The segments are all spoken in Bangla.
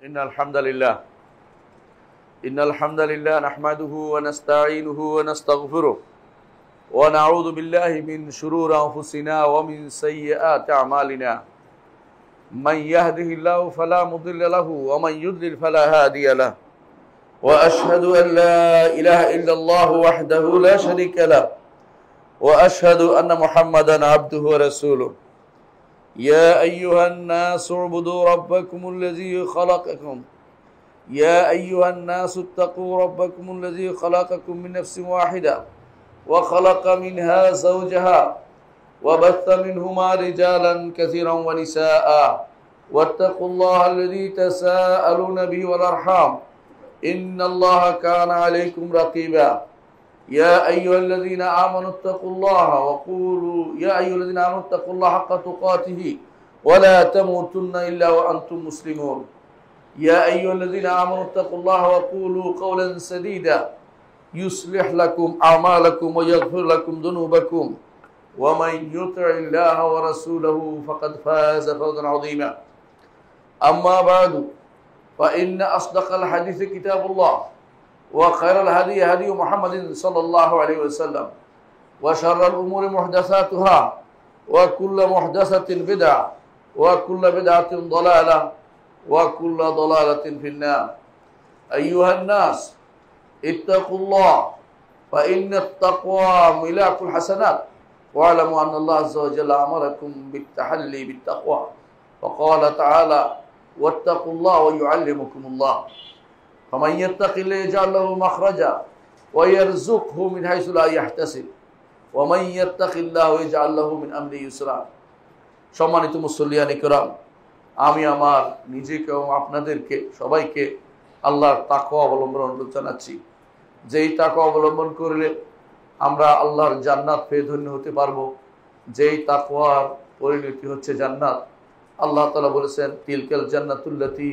إن الحمد لله نحمده ونستعينه ونستغفره ونعوذ بالله من شرور أنفسنا ومن سيئات أعمالنا من يهده الله فلا مضل له ومن يضلل فلا هادي له وأشهد أن لا إله إلا الله وحده لا شريك له وأشهد أن محمدا عبده ورسوله يا أيها الناس اعبدوا ربكم الذي خلقكم يا أيها الناس اتقوا ربكم الذي خلقكم من نفس واحدة وخلق منها زوجها وبث منهما رجالا كثيرا ونساء واتقوا الله الذي تساءلون به والأرحام إن الله كان عليكم رقيبا يا أيها الذين آمنوا اتقوا الله حق تقاته ولا تموتن إلا وأنتم مسلمون يا أيها الذين آمنوا اتقوا الله وقولوا قولا سديدا يصلح لكم أعمالكم ويغفر لكم ذنوبكم ومن يطع الله ورسوله فقد فاز فوزا عظيما أما بعد فإن أصدق الحديث كتاب الله وخير الهدي هدي محمد صلى الله عليه وسلم وشر الأمور محدثاتها وكل محدثة بدعة وكل بدعة ضلالة وكل ضلالة في النار أيها الناس اتقوا الله فإن التقوى ملاك الحسنات واعلموا أن الله عز وجل أمركم بالتحلي بالتقوى فقال تعالى واتقوا الله ويعلمكم الله فمن يتق الله يجعل له مخرجا ويرزقه من حيث لا يحتسب ومن يتق الله يجعل له من أمره يسرا সম্মানিত মুসল্লিয়ান ইকরাম, আমি আমার নিজেকে এবং আপনাদেরকে সবাইকে আল্লাহর তাকওয়া অবলম্বন অনুরোধ জানাচ্ছি। যেই তাকওয়া অবলম্বন করলে আমরা আল্লাহর জান্নাত পেয়ে ধন্য হতে পারবো। যেই তাকওয়ার পরিণতি হচ্ছে জান্নাত। আল্লাহ তাআলা বলেছেন তিলকাল জান্নাতুল্লাতী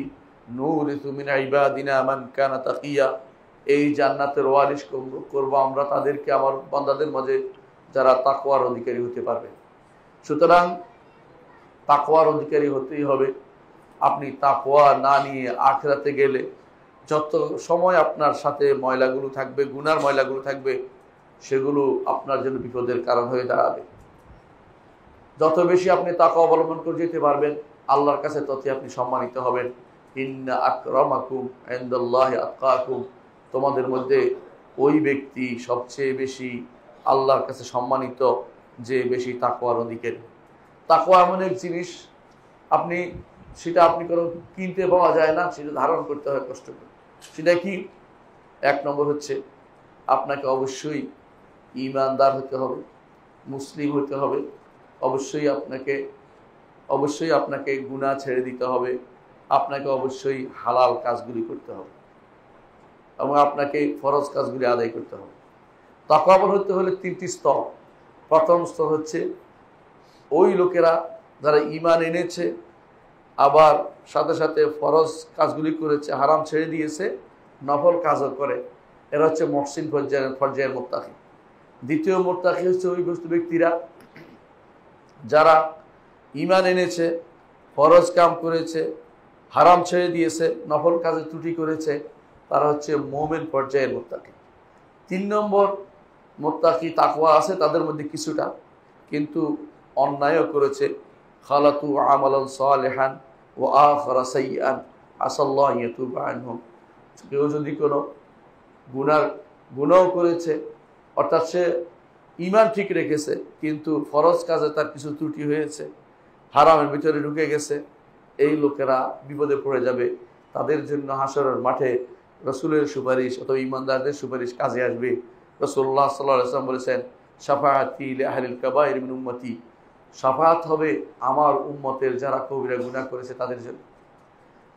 নুরিসু মিন ইবাদিনা মান কানা তাকিয়া, এই জান্নাতের ওয়ারিশ করব আমরা তাদেরকে, আমার বান্দাদের মাঝে যারা তাকওয়ার অধিকারী হতে পারবে। সুতরাং তাকওয়ার অধিকারী হতেই হবে। আপনি তাকওয়া না নিয়ে আখিরাতে গেলে যত সময় আপনার সাথে ময়লাগুলো থাকবে, গুনার ময়লাগুলো থাকবে, সেগুলো আপনার জন্য বিপদের কারণ হয়ে দাঁড়াবে। যত বেশি আপনি তাকওয়া অবলম্বন করে যেতে পারবেন আল্লাহর কাছে ততই আপনি সম্মানিত হবেন। ইন্না আকরামাকুম ইনদাল্লাহি আতকাকুম, তোমাদের মধ্যে ওই ব্যক্তি সবচেয়ে বেশি আল্লাহর কাছে সম্মানিত যে বেশি তাকওয়ার অধিকারী। তাকওয়া এমন এক জিনিস সেটা আপনি কোনো কিনতে পাওয়া যায় না, সেটা ধারণ করতে হয় কষ্ট করে। সেটা কি? এক নম্বর হচ্ছে আপনাকে অবশ্যই ঈমানদার হতে হবে, মুসলিম হতে হবে। অবশ্যই আপনাকে গুনাহ ছেড়ে দিতে হবে। আপনাকে অবশ্যই হালাল কাজগুলি করতে হবে এবং আপনাকে ফরজ কাজগুলি আদায় করতে হবে। তাকওয়া হতে হলে তিনটি স্তর। প্রথম স্তর হচ্ছে ওই লোকেরা যারা ঈমান এনেছে, আবার সাথে সাথে ফরজ কাজগুলি করেছে, হারাম ছেড়ে দিয়েছে, নফল কাজও করে, এরা হচ্ছে মুহসিন পর্যায়ের মুত্তাকি। দ্বিতীয় মুত্তাকি হচ্ছে ওই ব্যক্তিরা যারা ঈমান এনেছে, ফরজ কাম করেছে, হারাম ছেড়ে দিয়েছে, নফল কাজে ত্রুটি করেছে, তারা হচ্ছে মুমিন পর্যায়ের মুত্তাকি। 3 নম্বর মুত্তাকি তাকওয়া আছে তাদের মধ্যে কিছুটা, কিন্তু অন্যায়ও করেছে। খালাতু আমালান সালিহান ওয়া আখারা সাইয়্যান আসাল্লাহু ইয়াতুব আনহুম, কেউ যদি কোনো গুনাহ করেছে, অর্থাৎ সে ঈমান ঠিক রেখেছে কিন্তু ফরজ কাজে তার কিছু ত্রুটি হয়েছে, হারামের ভিতরে ঢুকে গেছে, এই লোকেরা বিপদে পড়ে যাবে। তাদের জন্য হাসরের মাঠে রাসূলের সুপারিশ অথবা ঈমানদারদের সুপারিশ কাজে আসবে। রাসূলুল্লাহ সাল্লাল্লাহু আলাইহি ওয়াসাল্লাম বলেছেন শাফাআতি লিআহলিল কাবাইর মিন উম্মতি, শাফাআত হবে আমার উম্মতের যারা কবিরা গুনাহ করেছে তাদের জন্য।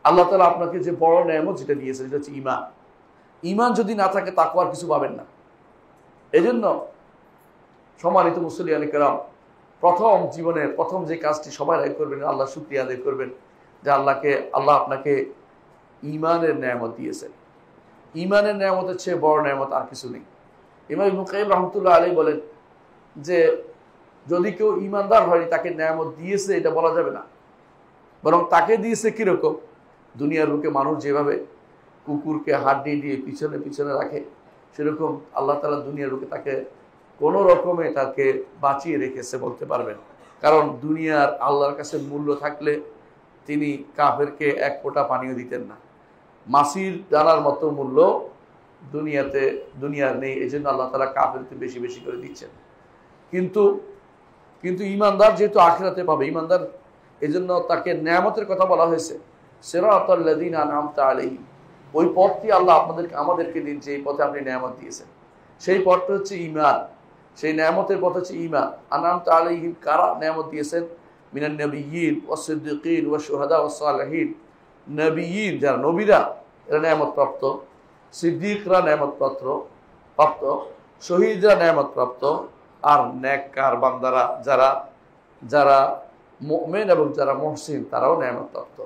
আল্লাহ তাআলা আপনাকে যে বড় নেয়ামত যেটা দিয়েছেন সেটা হচ্ছে ঈমান। ঈমান যদি না থাকে তাকওয়ার কিছু পাবেন না। এজন্য সম্মানিত মুসল্লিয়ান কিরাম, জীবনের প্রথম যে কাজটি সবাই আদায় করবেন, আল্লাহ শুকরিয়া আদায় করবেন যে আল্লাহ আপনাকে ঈমানের নেয়ামত দিয়েছেন। ঈমানের নেয়ামতের চেয়ে বড় নেয়ামত আর কিছু নেই। ইমাম ইবনে কাইয়্যিম রাহমাতুল্লাহ আলাইহি বলেন যে যদি কেউ ঈমানদার হয়নি তাকে নেয়ামত দিয়েছে এটা বলা যাবে না, বরং তাকে দিয়েছে কিরকম, দুনিয়ার বুকে মানুষ যেভাবে কুকুরকে হাড্ডি দিয়ে পিছনে পিছনে রাখে, সেরকম আল্লাহ তাআলা দুনিয়ার বুকে তাকে কোনো রকমে তাকে বাঁচিয়ে রেখেছে বলতে পারবেন। কারণ দুনিয়ার আল্লাহর কাছে মূল্য থাকলে তিনি কাফেরকে এক ফোঁটা পানিও দিতেন না। মাছির দানার মতো মূল্য দুনিয়ার নেই, এই জন্য আল্লাহ তাআলা কাফেরকে বেশি বেশি করে দিচ্ছেন। কিন্তু ইমানদার যেহেতু আখিরাতে পাবে, ইমানদার এই জন্য তাকে নেয়ামতের কথা বলা হয়েছে, সিরাতাল লাযিনা আনআমতা আলাইহিম, ওই পথটি আল্লাহ আমাদেরকে দিন যে এই পথে আপনি নেয়ামত দিয়েছেন, সেই পথটা হচ্ছে ঈমান। সেই নেয়ামতের পথ হচ্ছে ঈমান। আনআমতা আলাইহিম কারা নেয়ামত দিয়েছেন? মিনান নাবিয়্যিন ওয়াস সিদ্দিকিন ওয়াশ শুহাদা ওয়াস সালিহিন। নবিয়্যিন যারা নবীরা এরা নেয়ামত প্রাপ্ত, সিদ্দিকরা নেয়ামত প্রাপ্ত, শহীদরা নেয়ামত প্রাপ্ত, আর নেককার বান্দারা যারা মুমিন এবং যারা মুহসিন তারাও নেয়ামত প্রাপ্ত।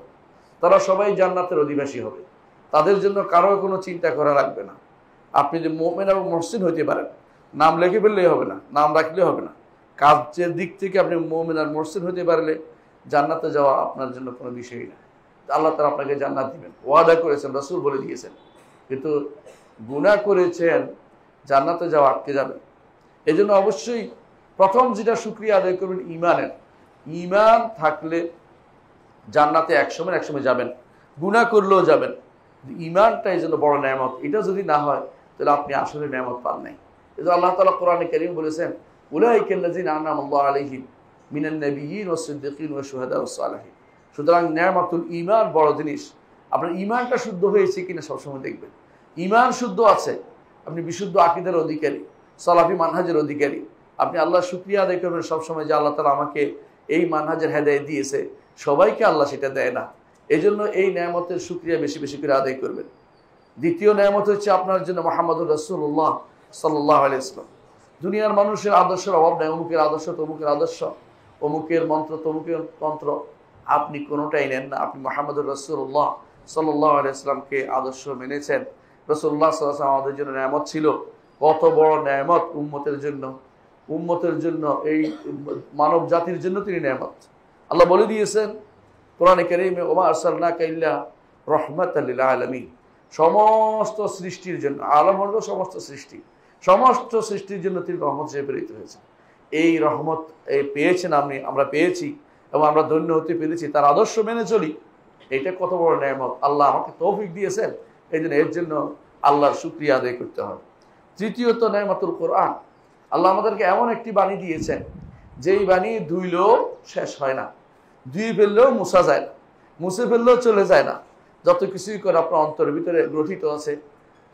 তারা সবাই জান্নাতের অধিবাসী হবে, তাদের জন্য কারো কোনো চিন্তা করা লাগবে না। আপনি যে মুমিন এবং মুহসিন হইতে পারেন, নাম লিখে ফেললেই হবে না, নাম রাখলেই হবে না, কাজের দিক থেকে আপনি মুমিন আর মুহসিন হতে পারলে জান্নাতে যাওয়া আপনার জন্য কোনো বিষয়ই না। আল্লাহ তাআলা আপনাকে জান্নাত দিবেন, ওয়াদা করেছেন, রাসূল বলে দিয়েছেন। কিন্তু গুনাহ করেছেন, জান্নাতে যাওয়া আটকে যাবে। এই জন্য অবশ্যই প্রথম যেটা শুকরিয়া আদায় করবেন ঈমানের। ঈমান থাকলে জান্নাতে একসময় যাবেন, গুনাহ করলেও যাবেন। ঈমানটা এই জন্য বড় নেয়ামত। এটা যদি না হয় তাহলে আপনি আসলে নেয়ামত পান নাই। এই জন্য আল্লাহ তাআলা কোরআনে কারীম বলেছেন, উলাইকাল্লাযিনা আনআমাল্লাহু আলাইহিম মিনান নাবিয়্যিন ওয়াস সিদ্দিকিন ওয়াশ শুহাদা ওয়াস সালিহিন। সুতরাং নেয়ামতুল ঈমান বড় জিনিস। আপনার ঈমানটা শুদ্ধ হয়েছে কিনা সবসময় দেখবেন। ঈমান শুদ্ধ আছে, আপনি বিশুদ্ধ আকীদার অধিকারী, সালাফি মানহাজের অধিকারী। আপনি আল্লাহর শুকরিয়া আদায় করবেন সবসময় যে আল্লাহ তাআলা আমাকে এই মানহাজের হেদায়েত দিয়েছে। সবাইকে আল্লাহ সেটা দেয় না, এই জন্য এই নেয়ামতের শুকরিয়া বেশি বেশি করে আদায় করবেন। দ্বিতীয় নেয়ামত হচ্ছে আপনার জন্য মুহাম্মদুর রাসূলুল্লাহ সাল্লাল্লাহু আলাইহি ওয়াসাল্লাম। দুনিয়ার মানুষের আদর্শের অভাব নেই, অমুকের আদর্শ তমুকের আদর্শ, অমুকের মন্ত্র তমুকের তন্ত্র, আপনি কোনোটাই নেন না। আপনি মুহাম্মদুর রাসূলুল্লাহ সাল্লাল্লাহু আলাইহি ওয়াসাল্লামকে আদর্শ মেনেছেন। রাসূলুল্লাহ সাল্লাল্লাহু আলাইহি ওয়াসাল্লাম আমাদের জন্য নেয়ামত ছিল। কত বড় নেয়ামত উম্মতের জন্য, এই মানব জাতির জন্য তিনি নেয়ামত। আল্লাহ বলে দিয়েছেন কোরআনে কারীমে, ওমা আরসালনাকা ইল্লা রাহমাতাল লিল আলামিন। সমস্ত সৃষ্টির জন্য, আলম হলো সমস্ত সৃষ্টির জন্য তিনি রহমত হিসেবে প্রেরিত হয়েছেন। এই রহমত পেয়েছেন আমরা পেয়েছি এবং আমরা ধন্য হতে পেরেছি, তার আদর্শ মেনে চলি। এটা কত বড় নেয়ামত, আল্লাহ আমাকে তৌফিক দিয়েছেন। এর জন্য আল্লাহর শুকরিয়া আদায় করতে হবে। তৃতীয়ত নেয়ামতুল কোরআন। আল্লাহ আমাদেরকে এমন একটি বাণী দিয়েছেন, যেই বাণী ধুইলেও শেষ হয় না, ধুয়ে ফেললেও মুছা যায় না, মুছে ফেললেও চলে যায় না। যত কিছুই করে আপনার অন্তরের ভিতরে গ্রথিত আছে,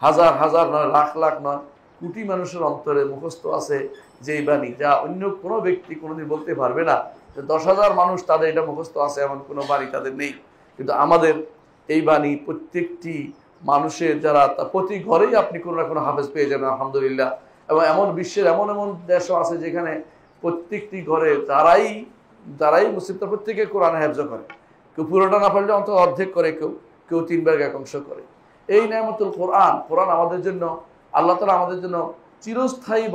হাজার হাজার নয়, লাখ লাখ নয়, কোটি মানুষের অন্তরে মুখস্থ আছে যেই বাণী, যা অন্য কোনো ব্যক্তি কোনোদিন বলতে পারবে না যে 10,000 মানুষ তাদের এটা মুখস্থ আছে, এমন কোনো বাণী তাদের নেই। কিন্তু আমাদের এই বাণী প্রত্যেকটি মানুষের, যারা প্রতি ঘরেই আপনি কোনো না কোনো হাফেজ পেয়ে যাবেন আলহামদুলিল্লাহ। এবং এমন বিশ্বের এমন দেশও আছে যেখানে প্রত্যেকটি ঘরে যারাই মুসলিম তার প্রত্যেকে কোরআন হেফজ করে। কেউ পুরোটা না পারলে অন্তত অর্ধেক করে, কেউ 3 ভাগ 1 অংশ করে। এই নেয়ামতুল কোরআন আমাদের জন্য, আল্লাহ তাআলা আমাদের জন্য চিরস্থায়ী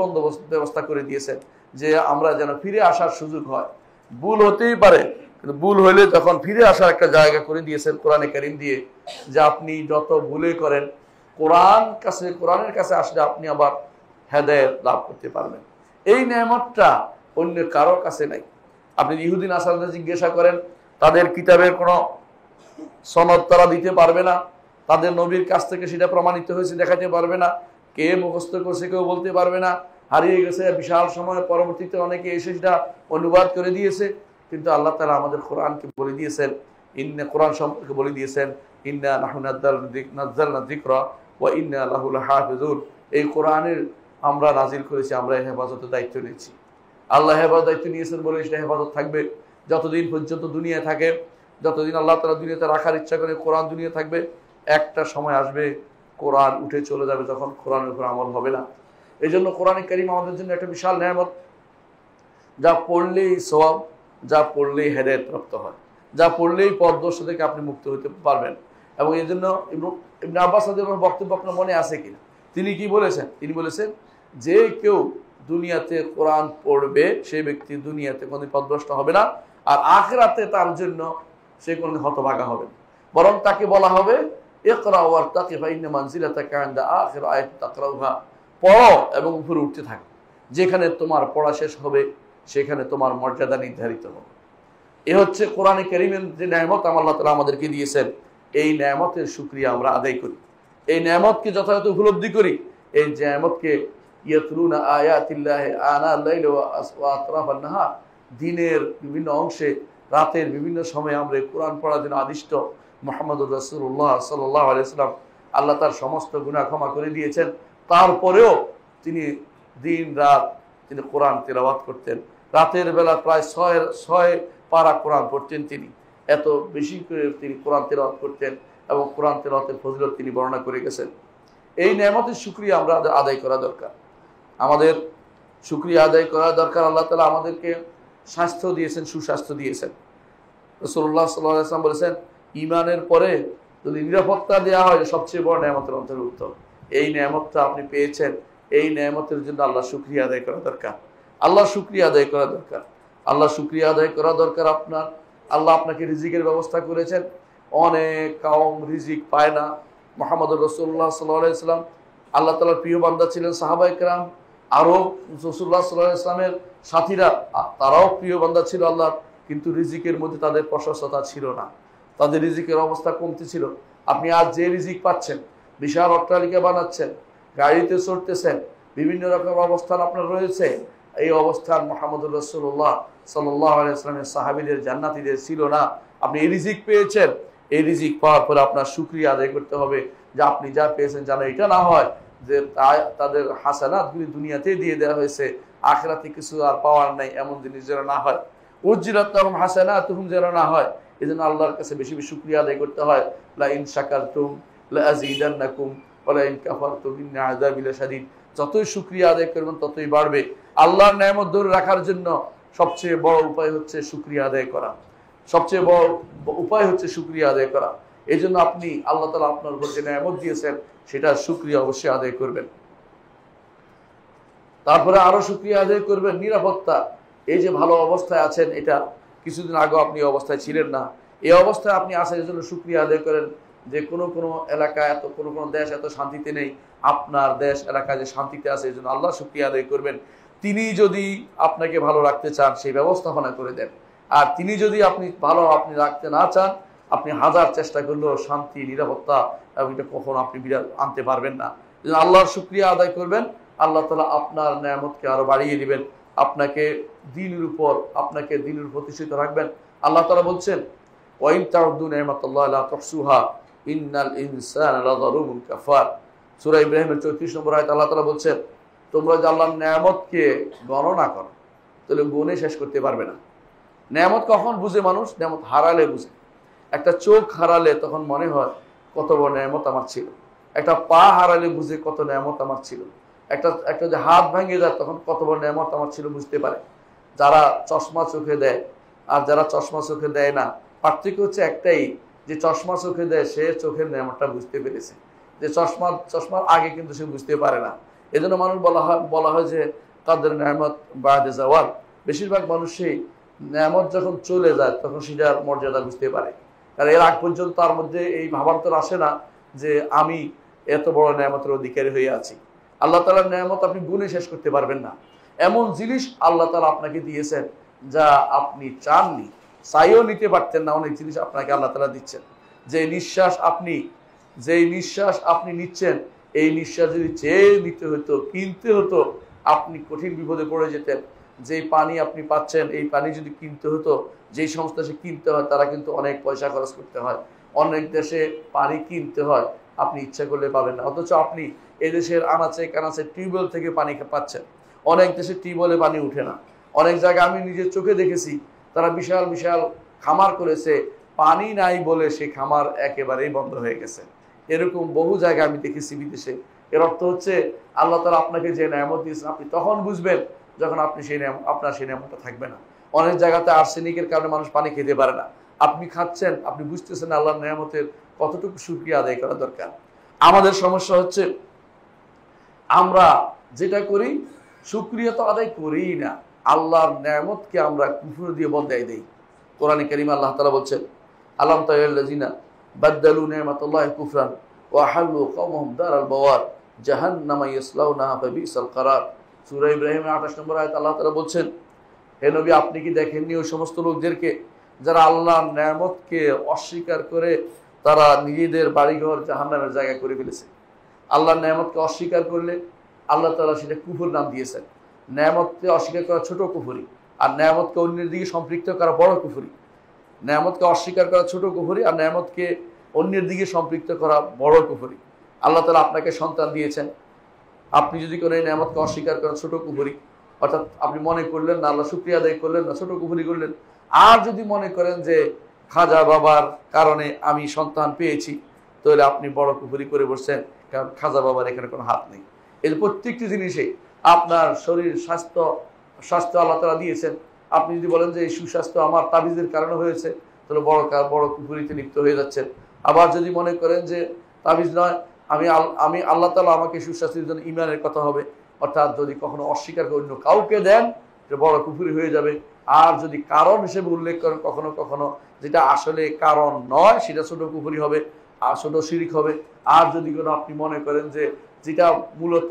ব্যবস্থা করে দিয়েছেন, যে আমরা যেন ফিরে আসার সুযোগ হয়। ভুল হতেই পারে, কিন্তু ভুল হইলে তখন ফিরে আসার একটা জায়গা করে দিয়েছেন কোরআনে কারীম দিয়ে, যে আপনি যত ভুলে করেন কোরআনের কাছে আসলে আপনি আবার হেদায়েত লাভ করতে পারবেন। এই নেয়ামতটা অন্য কারো কাছে নাই। আপনি ইহুদি নাসারাদের জিজ্ঞাসা করেন, তাদের কিতাবের কোনো সনদ তারা দিতে পারবে না, তাদের নবীর কাছ থেকে সেটা প্রমাণিত হয়েছে দেখাতে পারবে না, কে মুখস্থ করছে কেউ বলতে পারবে না, হারিয়ে গেছে বিশাল সময়, পরবর্তীতে অনেকে এসে সেটা অনুবাদ করে দিয়েছে। কিন্তু আল্লাহ তাআলা আমাদের কোরআনকে বলে দিয়েছেন, কোরআন সম্পর্কে বলে দিয়েছেন, ইন্না নাহনু নাযালনা যিকরা ওয়া ইন্না লাহু লাহাফিজুন। এই কোরআনের আমরা নাজিল করেছি, আমরা হেফাজতের দায়িত্ব নিয়েছি। আল্লাহ হেফাজতের দায়িত্ব নিয়েছেন বলে সেটা হেফাজত থাকবে যতদিন পর্যন্ত দুনিয়া থাকে, যতদিন আল্লাহ তাআলা দুনিয়াতে রাখার ইচ্ছা করে কোরআন দুনিয়া থাকবে। একটা সময় আসবে কোরআন উঠে চলে যাবে, যখন কোরআনের উপর আমল হবে না। এই জন্য কোরআনে কারীম আমাদের জন্য একটা বিশাল নেয়ামত, যা পড়লেই সওয়াব, যা পড়লেই হেদায়েত প্রাপ্ত হয়, যা পড়লেই পথভ্রষ্ট থেকে আপনি মুক্ত হতে পারবেন। এবং এই জন্য ইবনে আব্বাস রাদিয়াল্লাহু বক্তব্য আপনার মনে আছে কিনা, তিনি কি বলেছেন? তিনি বলেছেন, যে কেউ দুনিয়াতে কোরআন পড়বে সেই ব্যক্তি দুনিয়াতে কোনোদিন পথভ্রষ্ট হবে না, আর আখিরাতে তার জন্য সে কোনোদিন হতভাগা হবে না। বরং তাকে বলা হবে ইকরা ওয়ারতাকি ফাইন্না মানজিলাতাকা ইনদা আখির আয়াত তাকরাউহা, পড়ো এবং উপরে উঠতে থাকো, যেখানে তোমার পড়া শেষ হবে সেখানে তোমার মর্যাদা নির্ধারিত হবে। এ হচ্ছে কোরআনে কারীমের যে নেয়ামত আল্লাহ তাআলা আমাদেরকে দিয়েছেন, এই নেয়ামতের শুকরিয়া আমরা আদায় করি, এই নেয়ামতকে যথাযথ উপলব্ধি করি। এই নেয়ামতকে ইয়াতলুনা আয়াতিল্লাহি আনাল লাইলি ওয়া আতরাফান নাহার, দিনের বিভিন্ন অংশে রাতের বিভিন্ন সময়ে আমরা কোরআন পড়ার জন্য আদিষ্ট। মুহাম্মদুর রাসূলুল্লাহ সাল্লাল্লাহু আলাইহি ওয়াসাল্লাম আল্লাহ তার সমস্ত গুনাহ ক্ষমা করে দিয়েছেন, তারপরেও তিনি দিন রাত তিনি কোরআন তিলাওয়াত করতেন। রাতের বেলা প্রায় ছয় পারা কোরআন পড়তেন তিনি, এত বেশি করে তিনি কোরআন তিলাওয়াত করতেন এবং কোরআন তিলাওয়াতের ফজিলত তিনি বর্ণনা করে গেছেন। এই নেয়ামতের শুকরিয়া আমরা আদায় করা দরকার, আমাদের শুকরিয়া আদায় করা দরকার। আল্লাহ তাআলা আমাদেরকে স্বাস্থ্য দিয়েছেন, সুস্বাস্থ্য দিয়েছেন। রাসূলুল্লাহ সাল্লাল্লাহু আলাইহি ওয়াসাল্লাম বলেছেন, ঈমানের পরে যদি নিরাপত্তা দেওয়া হয় সবচেয়ে বড় নেয়ামতের অন্তর্ভুক্ত। এই নেয়ামতটা আপনি পেয়েছেন, এই নেয়ামতের জন্য আল্লাহ শুকরিয়া আদায় করা দরকার, আল্লাহ শুকরিয়া আদায় করা দরকার, আল্লাহ শুকরিয়া আদায় করা দরকার। আল্লাহ আপনাকে রিজিকের ব্যবস্থা করেছেন, অনেক কওম রিজিক পায় না। মুহাম্মদুর রাসূলুল্লাহ সাল্লাল্লাহু আলাইহি ওয়াসাল্লাম আল্লাহ তাআলার প্রিয় বান্দা ছিলেন, সাহাবায়ে কেরাম আরো রাসূলুল্লাহ সাল্লাল্লাহু আলাইহি ওয়াসাল্লামের সাথীরা তারাও প্রিয় বান্দা ছিল আল্লাহ, কিন্তু রিজিকের মধ্যে তাদের প্রশস্ততা ছিল না, তাদের রিজিকের অবস্থা কমতি ছিল। আপনি আজ যে রিজিক পাচ্ছেন, বিশাল অট্টালিকা বানাচ্ছেন, গাড়িতে চড়তেছেন, বিভিন্ন রকম অবস্থান আপনার রয়েছে, এই অবস্থান মুহাম্মদুর রাসূলুল্লাহ সাল্লাল্লাহু আলাইহি ওয়াসাল্লামের সাহাবীদের জান্নাতীদের ছিল না। আপনি এই রিজিক পেয়েছেন, এই রিজিক পাওয়ার পরে আপনার শুকরিয়া আদায় করতে হবে যে আপনি যা পেয়েছেন, যেন এটা না হয় যে তাদের হাসানাতগুলি দুনিয়াতেই দিয়ে দেওয়া হয়েছে, আখিরাতে কিছু আর পাওয়ার নাই, এমন জিনিস যেন না হয়। উজ্জিলাত লাহুম হাসানাতুহুম যেন না হয়। এজন্য আল্লাহর কাছে বেশি বেশি শুকরিয়া আদায় করতে হয়। লা ইন শাকারতুম লা আযীদান্নাকুম ওয়া লা ইন কাফারতুম ইন্না আযাবি লাশাদীদ। যতই শুকরিয়া আদায় করবেন ততই বাড়বে। আল্লাহর নেয়ামত ধরে রাখার জন্য সবচেয়ে বড় উপায় হচ্ছে শুকরিয়া আদায় করা, সবচেয়ে বড় উপায় হচ্ছে শুকরিয়া আদায় করা। এই জন্য আপনি আল্লাহ তাআলা আপনার উপর যে নেয়ামত দিয়েছেন সেটা শুকরিয়া অবশ্যই আদায় করবেন। তারপরে আরো শুকরিয়া আদায় করবেন নিরাপত্তা। এই যে ভালো অবস্থায় আছেন, এটা কিছুদিন আগে আপনি অবস্থায় ছিলেন না, এই অবস্থায় আপনি আছেন, এই জন্য শুকরিয়া আদায় করেন যে কোনো এলাকা এত কোনো দেশ এত শান্তিতে নেই, আপনার দেশ এলাকা যে শান্তিতে আছে, এই জন্য আল্লাহ শুকরিয়া আদায় করবেন। তিনি যদি আপনাকে ভালো রাখতে চান সেই ব্যবস্থাপনা করে দেন, আর তিনি যদি আপনি রাখতে না চান, আপনি হাজার চেষ্টা করলেও শান্তি নিরাপত্তা এবং এটা কখনো আপনি আনতে পারবেন না। আল্লাহর শুকরিয়া আদায় করবেন, আল্লাহ তাআলা আপনার নেয়ামতকে আরো বাড়িয়ে দিবেন, আপনাকে দিনের উপর প্রতিষ্ঠিত রাখবেন। আল্লাহ তাআলা বলছেন, ওয়া ইন তাউদ্দু নি'মাতাল্লাহি লা তুহসুহা ইন্নাল ইনসানা লাযালুমুন কাফার। সূরা ইব্রাহিমের 34 নম্বর আয়াত আল্লাহ তাআলা বলছেন, তোমরা যে আল্লাহর নেয়ামতকে গণনা করো তাহলে গুণে শেষ করতে পারবে না। নেয়ামত কখন বুঝে মানুষ? নেয়ামত হারালে বুঝে। একটা চোখ হারালে তখন মনে হয় কত বড় নেয়ামত আমার ছিল, একটা পা হারালে বুঝে কত নেয়ামত আমার ছিল, একটা যে হাত ভেঙে যায় তখন কত বড় নেয়ামত আমার ছিল বুঝতে পারে। যারা চশমা চোখে দেয় আর যারা চশমা চোখে দেয় না, পার্থক্য হচ্ছে একটাই, যে চশমা চোখে দেয় সে চোখের নেয়ামতটা বুঝতে পেরেছে, যে চশমার আগে কিন্তু সে বুঝতে পারে না। এজন্য মানুষ বলা হয় যে তাদের নেয়ামত বাদে যাওয়ার। বেশিরভাগ মানুষই নেয়ামত যখন চলে যায় তখন সেটার মর্যাদা বুঝতে পারে, কারণ এর আগ পর্যন্ত তার মধ্যে এই ভাবান্তর আসে না যে আমি এত বড় নেয়ামতের অধিকারী হয়ে আছি। আল্লাহ তাআলার নেয়ামত আপনি গুণে শেষ করতে পারবেন না। এমন জিনিস আল্লাহ তাআলা আপনাকে দিয়েছেন যা আপনি চাননি, চাইও নিতে পারতেন না, অনেক জিনিস আপনাকে আল্লাহ তাআলা দিচ্ছেন। যেই নিঃশ্বাস আপনি নিচ্ছেন, এই নিঃশ্বাস যদি চেয়ে নিতে হতো, কিনতে হতো, আপনি কঠিন বিপদে পড়ে যেতেন। যেই পানি আপনি পাচ্ছেন, এই পানি যদি কিনতে হতো, যেই সংস্থা সে কিনতে হয় তারা কিন্তু অনেক পয়সা খরচ করতে হয়, অনেক দেশে পানি কিনতে হয়, আপনি ইচ্ছা করলে পাবেন না। অথচ আপনি এদেশের আনাচে কানাচে টিউবওয়েল থেকে পানি পাচ্ছেন। অনেক দেশে টিউবওয়েলে পানি উঠে না, অনেক জায়গায় আমি নিজের চোখে দেখেছি তারা বিশাল বিশাল খামার করেছে, পানি নাই বলে সেই খামার একেবারেই বন্ধ হয়ে গেছে। এরকম বহু জায়গায় আমি দেখেছি বিদেশে। এর অর্থ হচ্ছে আল্লাহ তাআলা আপনাকে যে নেয়ামত দিয়েছেন আপনি তখন বুঝবেন যখন আপনার সেই নেয়ামতটা থাকবে না। অনেক জায়গাতে আর্সেনিকের কারণে মানুষ পানি খেতে পারে না, আপনি খাচ্ছেন, আপনি বুঝতেছেন আল্লাহর নেয়ামতের কতটুকু শুকরিয়া আদায় করা দরকার। আমাদের সমস্যা হচ্ছে আমরা যেটা করি শুকরিয়া তো আদায় করিই না, আল্লাহর নেয়ামতকে আমরা কুফর দিয়ে বদলাই দেই। কোরআনে কারীমে আল্লাহ তাআলা বলছেন, আলাম তারাল্লাযিনা বাদদালু নি'মাতাল্লাহি কুফরান ওয়া হাল্লু কওমহুম দারাল বাওয়ার জাহান্নামা ইয়াসলাউনাহা ফাবিসাল করার। সূরা ইব্রাহিমের 28 নম্বর আয়াত আল্লাহ তাআলা বলছেন, হে নবী, আপনি কি দেখেননি ওই সমস্ত লোকদেরকে যারা আল্লাহর নেয়ামতকে অস্বীকার করে তারা নিজেদের বাড়িঘর জাহান্নামের জায়গা করে ফেলেছে। আল্লাহর নেয়ামতকে অস্বীকার করলে আল্লাহ তাআলা সেটা কুফর নাম দিয়েছেন। নেয়ামতকে অস্বীকার করা ছোট কুফরি, আর নেয়ামতকে অন্যের দিকে সম্পৃক্ত করা বড় কুফরি। নেয়ামতকে অস্বীকার করা ছোট কুফরি, আর নেয়ামতকে অন্যের দিকে সম্পৃক্ত করা বড় কুফরি। আল্লাহ তাআলা আপনাকে সন্তান দিয়েছেন, আপনি যদি কোনো এই নেয়ামতকে অস্বীকার করেন ছোট কুফরি, অর্থাৎ আপনি মনে করলেন না, আল্লাহ শুকরিয়া আদায় করলেন না, ছোট কুফরি করলেন। আর যদি মনে করেন যে খাজা বাবার কারণে আমি সন্তান পেয়েছি, তাহলে আপনি বড় কুফরি করে বসছেন, কারণ খাজা বাবার এখানে কোনো হাত নেই। এই প্রত্যেকটি জিনিসে আপনার শরীর স্বাস্থ্য আল্লাহ তাআলা দিয়েছেন। আপনি যদি বলেন যে এই সুস্বাস্থ্য আমার তাবিজের কারণে হয়েছে, তাহলে বড় কুফরিতে লিপ্ত হয়ে যাচ্ছেন। আবার যদি মনে করেন যে তাবিজ নয়, আমি আল্লাহ তাআলা আমাকে সুস্বাস্থ্যের জন্য ঈমানের কথা হবে, অর্থাৎ যদি কখনো অস্বীকার করে অন্য কাউকে দেন, এটা বড় কুফরি হয়ে যাবে। আর যদি কারণ হিসেবে উল্লেখ করেন কখনো কখনো, যেটা আসলে কারণ নয়, সেটা ছোট কুফরি হবে আর ছোট শিরিক হবে। আর যদি কোনো আপনি মনে করেন যে যেটা মূলত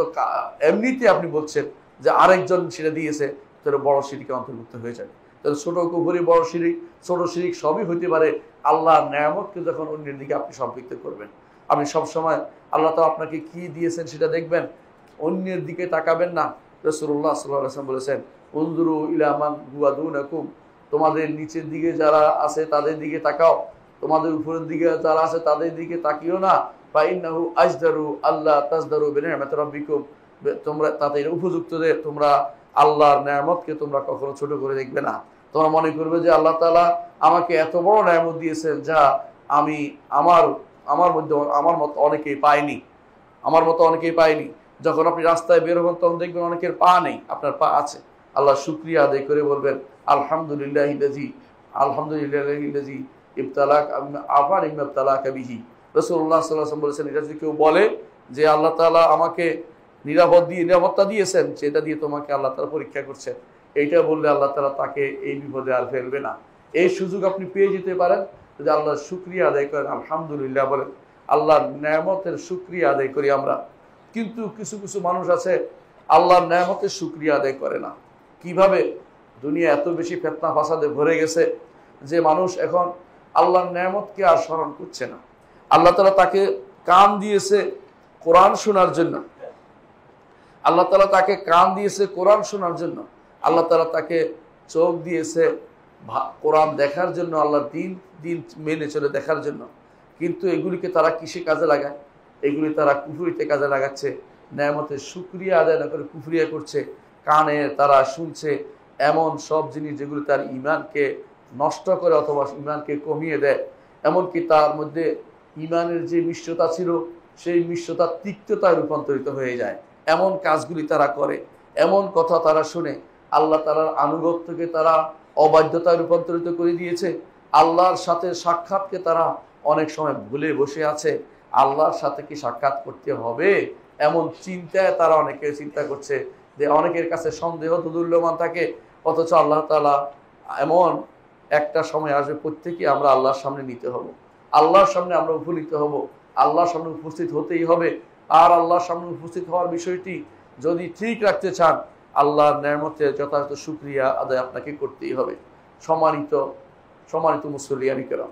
এমনিতে আপনি বলছেন যে আরেকজন সেটা দিয়েছে, তাহলে বড় শিরিকে অন্তর্ভুক্ত হয়ে যাবে। তাহলে ছোট কুফরি, বড় শিরিক, ছোট শিরিক সবই হইতে পারে আল্লাহর নেয়ামতকে যখন অন্যের দিকে আপনি সম্পৃক্ত করবেন। আপনি সবসময় আল্লাহ তাআলা আপনাকে কি দিয়েছেন সেটা দেখবেন, অন্যের দিকে তাকাবেন না। রাসূলুল্লাহ সাল্লাল্লাহু আলাইহি ওয়াসাল্লাম বলেছেন, উনজুরু ইলা মান হুয়া দুনাকুম, তোমাদের নিচের দিকে যারা আছে তাদের দিকে তাকাও, তোমাদের উপরের দিকে যারা আছে তাদের দিকে তাকিও না। ফা ইন্নাহু আজদারু আল্লাহ তাজদারু বিনি'মাতি রাব্বিকুম, তোমরা তাতে উপযুক্ত যে তোমরা আল্লাহর নেয়ামতকে তোমরা কখনো ছোট করে দেখবে না। তোমরা মনে করবে যে আল্লাহ তাআলা আমাকে এত বড় নেয়ামত দিয়েছেন যা আমি আমার মতো অনেকেই পাইনি। যখন আপনি রাস্তায় বের হবেন তখন দেখবেন অনেকের পা নেই, আপনার পা আছে। আল্লাহ শুকরিয়া আদায় করে বলবেন আলহামদুলিল্লাহিল্লাযী ইবতালাকা বিহি। রাসূলুল্লাহ সাল্লাল্লাহু আলাইহি ওয়াসাল্লাম বলেছেন, এটা যদি কেউ বলে যে আল্লাহ তাআলা আমাকে নিরাপত্তা দিয়েছেন, যেটা দিয়ে তোমাকে আল্লাহ তাআলা পরীক্ষা করছেন, এইটা বললে আল্লাহ তাআলা তাকে এই বিপদে আর ফেলবে না। এই সুযোগ আপনি পেয়ে যেতে পারেন যদি আল্লাহর শুকরিয়া আদায় করেন, আলহামদুলিল্লাহ বলেন, আল্লাহর নেয়ামতের শুকরিয়া আদায় করি আমরা। কিন্তু কিছু কিছু মানুষ আছে আল্লাহর নেয়ামতের শুকরিয়া আদায় করে না। কিভাবে? দুনিয়া এত বেশি ফিতনা ফাসাদে ভরে গেছে যে মানুষ এখন আল্লাহর নেয়ামতকে আর স্মরণ করছে না। আল্লাহ তাআলা তাকে কান দিয়েছে কোরআন শোনার জন্য, আল্লাহ তাআলা তাকে কান দিয়েছে কোরআন শোনার জন্য, আল্লাহ তাআলা তাকে চোখ দিয়েছে কোরআন দেখার জন্য, আল্লাহর দিন মেনে চলে দেখার জন্য। কিন্তু এগুলিকে তারা কিসে কাজে লাগায়? এগুলি তারা কুফরিতে কাজে লাগাচ্ছে। নেয়ামতের শুকরিয়া আদায় না করে কুফরিয়া করছে। কানে তারা শুনছে এমন সব জিনিস যেগুলি তার ঈমানকে নষ্ট করে অথবা ঈমানকে কমিয়ে দেয়। এমনকি তার মধ্যে ঈমানের যে মিশ্রতা ছিল সেই মিশ্রতা তিক্ততায় রূপান্তরিত হয়ে যায়। এমন কাজগুলি তারা করে, এমন কথা তারা শুনে, আল্লাহ তাআলার আনুগত্যকে তারা অবাধ্যতায় রূপান্তরিত করে দিয়েছে। আল্লাহর সাথে সাক্ষাৎকে তারা অনেক সময় ভুলে বসে আছে। আল্লাহর সাথে কি সাক্ষাৎ করতে হবে এমন চিন্তায় তারা অনেকে চিন্তা করছে, যে অনেকের কাছে সন্দেহ দুদুল্যমান থাকে। অথচ আল্লাহ তাআলা এমন একটা সময় আসবে প্রত্যেকে আমরা আল্লাহর সামনে নিতে হব, আল্লাহর সামনে আমরা উপনীত হব, আল্লাহর সামনে উপস্থিত হতেই হবে। আর আল্লাহর সামনে উপস্থিত হওয়ার বিষয়টি যদি ঠিক রাখতে চান, আল্লাহর নেয়ামতের যথাযথ শুকরিয়া আদায় আপনাকে করতেই হবে। সম্মানিত মুসল্লিয়ানি কেরাম,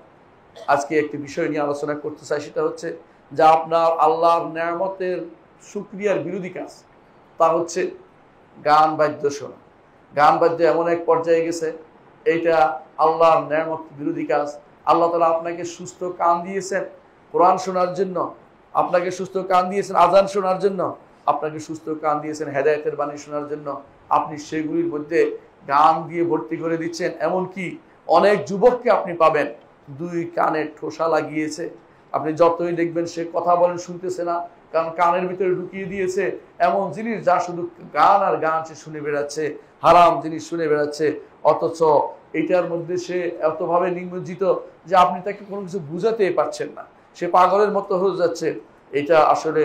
আজকে একটি বিষয় নিয়ে আলোচনা করতে চাই, সেটা হচ্ছে যে আপনার আল্লাহর নেয়ামতের শুকরিয়ার বিরোধী কাজ, তা হচ্ছে গান বাদ্য শোনা। গান বাদ্য এমন এক পর্যায়ে গেছে, এইটা আল্লাহর নেয়ামত বিরোধী কাজ। আল্লাহ তাআলা আপনাকে সুস্থ কান দিয়েছেন কোরআন শোনার জন্য, আপনাকে সুস্থ কান দিয়েছেন আযান শোনার জন্য, আপনাকে সুস্থ কান দিয়েছেন হেদায়েতের বাণী শোনার জন্য। আপনি সেগুলির মধ্যে গান দিয়ে ভর্তি করে দিচ্ছেন। এমনকি অনেক যুবককে আপনি পাবেন দুই কানে ঠোসা লাগিয়েছে, আপনি যতই দেখবেন সে কথা বলেন শুনতেছে না, কারণ কানের ভিতরে ঢুকিয়ে দিয়েছে এমন জিনিস যা শুধু গান আর গান সে শুনে বেড়াচ্ছে, হারাম জিনিস শুনে বেড়াচ্ছে। অথচ এটার মধ্যে সে এতভাবে নিমজ্জিত যে আপনি তাকে কোনো কিছু বুঝাতেই পারছেন না, সে পাগলের মতো হয়ে যাচ্ছে। এটা আসলে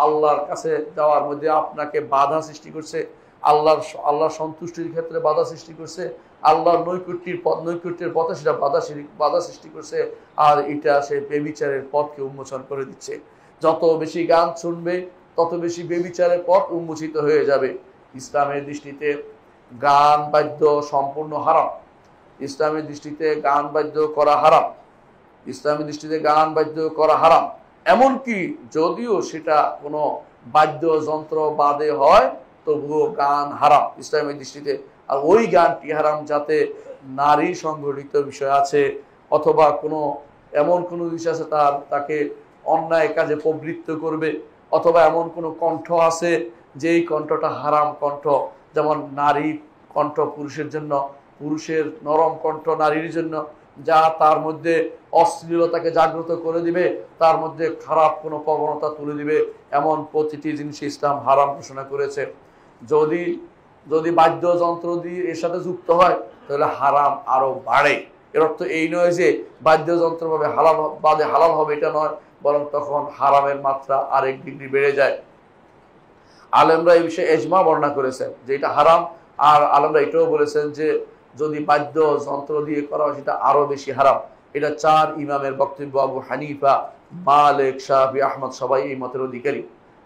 আল্লাহর কাছে যাওয়ার মধ্যে আপনাকে বাধা সৃষ্টি করছে, আল্লাহর সন্তুষ্টির ক্ষেত্রে বাধা সৃষ্টি করছে। আল্লাহর নৈকট্যের পথে সেটা বাধা সৃষ্টি করছে, আর এটা সে বেবিচারের পথকে উন্মোচন করে দিচ্ছে। যত বেশি গান শুনবে তত বেশি বেবিচারের পথ উন্মোচিত হয়ে যাবে। ইসলামের দৃষ্টিতে গান বাদ্য সম্পূর্ণ হারাম। ইসলামের দৃষ্টিতে গান বাদ্য করা হারাম। ইসলামের দৃষ্টিতে গান বাদ্য করা হারাম। এমনকি যদিও সেটা কোনো বাদ্যযন্ত্র বাদে হয় তবুও গান হারাম ইসলামের দৃষ্টিতে। আর ওই গানটি হারাম যাতে নারী সংগঠিত বিষয় আছে, অথবা এমন কোনো জিনিস আছে তাকে অন্যায় কাজে প্রবৃত্ত করবে, অথবা এমন কোনো কণ্ঠ আছে যেই কণ্ঠটা হারাম কণ্ঠ, যেমন নারী কণ্ঠ পুরুষের জন্য, পুরুষের নরম কণ্ঠ নারীর জন্য, যা তার মধ্যে অশ্লীলতাকে জাগ্রত করে দিবে, তার মধ্যে খারাপ কোনো প্রবণতা তুলে দিবে, এমন প্রতিটি জিনিস ইসলাম হারাম ঘোষণা করেছে। যদি বাদ্যযন্ত্র দিয়ে এর সাথে যুক্ত হয় তাহলে হারাম আরো বাড়ে। এর অর্থ এই নয় যে বাদ্যযন্ত্র ভাবে হালাল হবে, এটা নয়, বরং তখন হারামের মাত্রা আরেক ডিগ্রি বেড়ে যায়। আলেমরা এই বিষয়ে ইজমা বর্ণনা করেছেন যে এটা হারাম, আর আলেমরা এটাও বলেছেন যে যদি বাদ্যযন্ত্র দিয়ে করা হয় সেটা আরো বেশি হারাম। এটা 4 ইমামের বক্তব্য। আবু হানিফা, মালিক, শাফি, আহমদ সবাই এই মতের অধিকারী।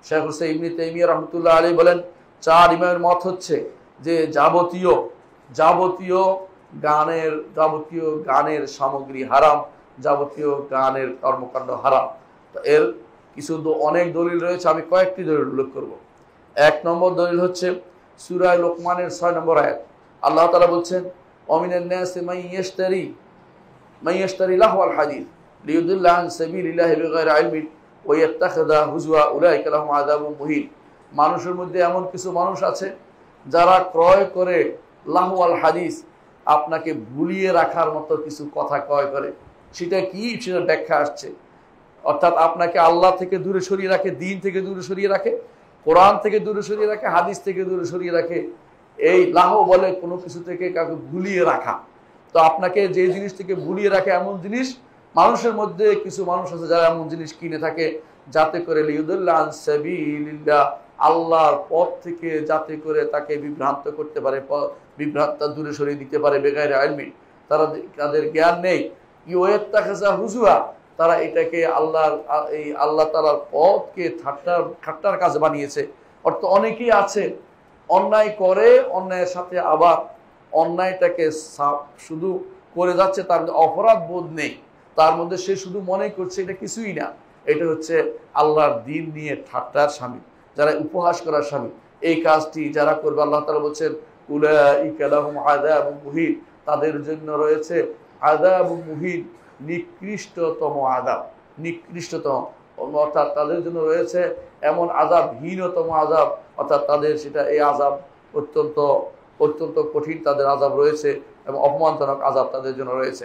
শেখ হুসাইন ইবনে তাইমিয়া রাহমাতুল্লাহ আলাইহি বলেন 4 ইমামের মত হচ্ছে যে যাবতীয় গানের সামগ্রী হারাম, যাবতীয় গানের কর্মকাণ্ড হারাম। তো এর অনেক দলিল রয়েছে, আমি কয়েকটি দলিল উল্লেখ করব। 1 নম্বর দলিল হচ্ছে সূরা লোকমানের 6 নম্বর আয়াত। আল্লাহ তাআলা বলছেন ওয়ামিনান নাসি মান ইয়াশতারি লাহওয়াল হাদিস লিয়ুদিল্লা আন সাবিলিল্লাহি বিগাইরি ইলমিন ওয়া ইয়াত্তাখিযা হুজওয়া উলাইকা লাহুম আযাবুম মুহিন। মানুষের মধ্যে এমন কিছু মানুষ আছে যারা ক্রয় করে লাহওয়াল হাদিস, আপনাকে ভুলিয়ে রাখার মতো কিছু কথা ক্রয় করে। সেটা কি, সেটা ব্যাখ্যা আসছে। অর্থাৎ আপনাকে আল্লাহ থেকে দূরে সরিয়ে রাখে, দিন থেকে দূরে সরিয়ে রাখে, কোরআন থেকে দূরে সরিয়ে রাখে, হাদিস থেকে দূরে সরিয়ে রাখে। এই লাহ বলে কোনো কিছু থেকে কাউকে ভুলিয়ে রাখা। তো আপনাকে যে জিনিস থেকে ভুলিয়ে রাখে এমন জিনিস, মানুষের মধ্যে কিছু মানুষ আছে যারা এমন জিনিস কিনে থাকে যাতে করে লিয়ুদিল্লা আন সাবিলিল্লাহ, আল্লাহর পথ থেকে যাতে করে তাকে বিভ্রান্ত করতে পারে, বিভ্রান্ত দূরে সরিয়ে দিতে পারে। বেগাইরে ইলমিন, তাদের জ্ঞান নেই। ইউয়াত্তাখিযা হুজুয়া, তারা এটাকে আল্লাহ তাআলার পথকে ঠাট্টার কাজ বানিয়েছে। অর্থাৎ অনেকেই আছে অন্যায় করে, অন্যায়ের সাথে আবার অন্যায়টাকে শুধু করে যাচ্ছে, তার মধ্যে অপরাধ বোধ নেই, তার মধ্যে সে শুধু মনে করছে এটা কিছুই না। এটা হচ্ছে আল্লাহর দিন নিয়ে ঠাট্টার শামিল, যারা উপহাস করার শামিল। এই কাজটি যারা করবে, আল্লাহ তাআলা বলছেন উলাইকা লাহুম আযাবুম মুহিন, তাদের জন্য রয়েছে আযাবুম মুহিন, নিকৃষ্টতম আযাব, নিকৃষ্টতম, অর্থাৎ তাদের জন্য রয়েছে এমন আযাব, হীনতম আযাব, অর্থাৎ তাদের সেটা এই আযাব অত্যন্ত অত্যন্ত কঠিন তাদের আযাব রয়েছে এবং অপমানজনক আযাব তাদের জন্য রয়েছে।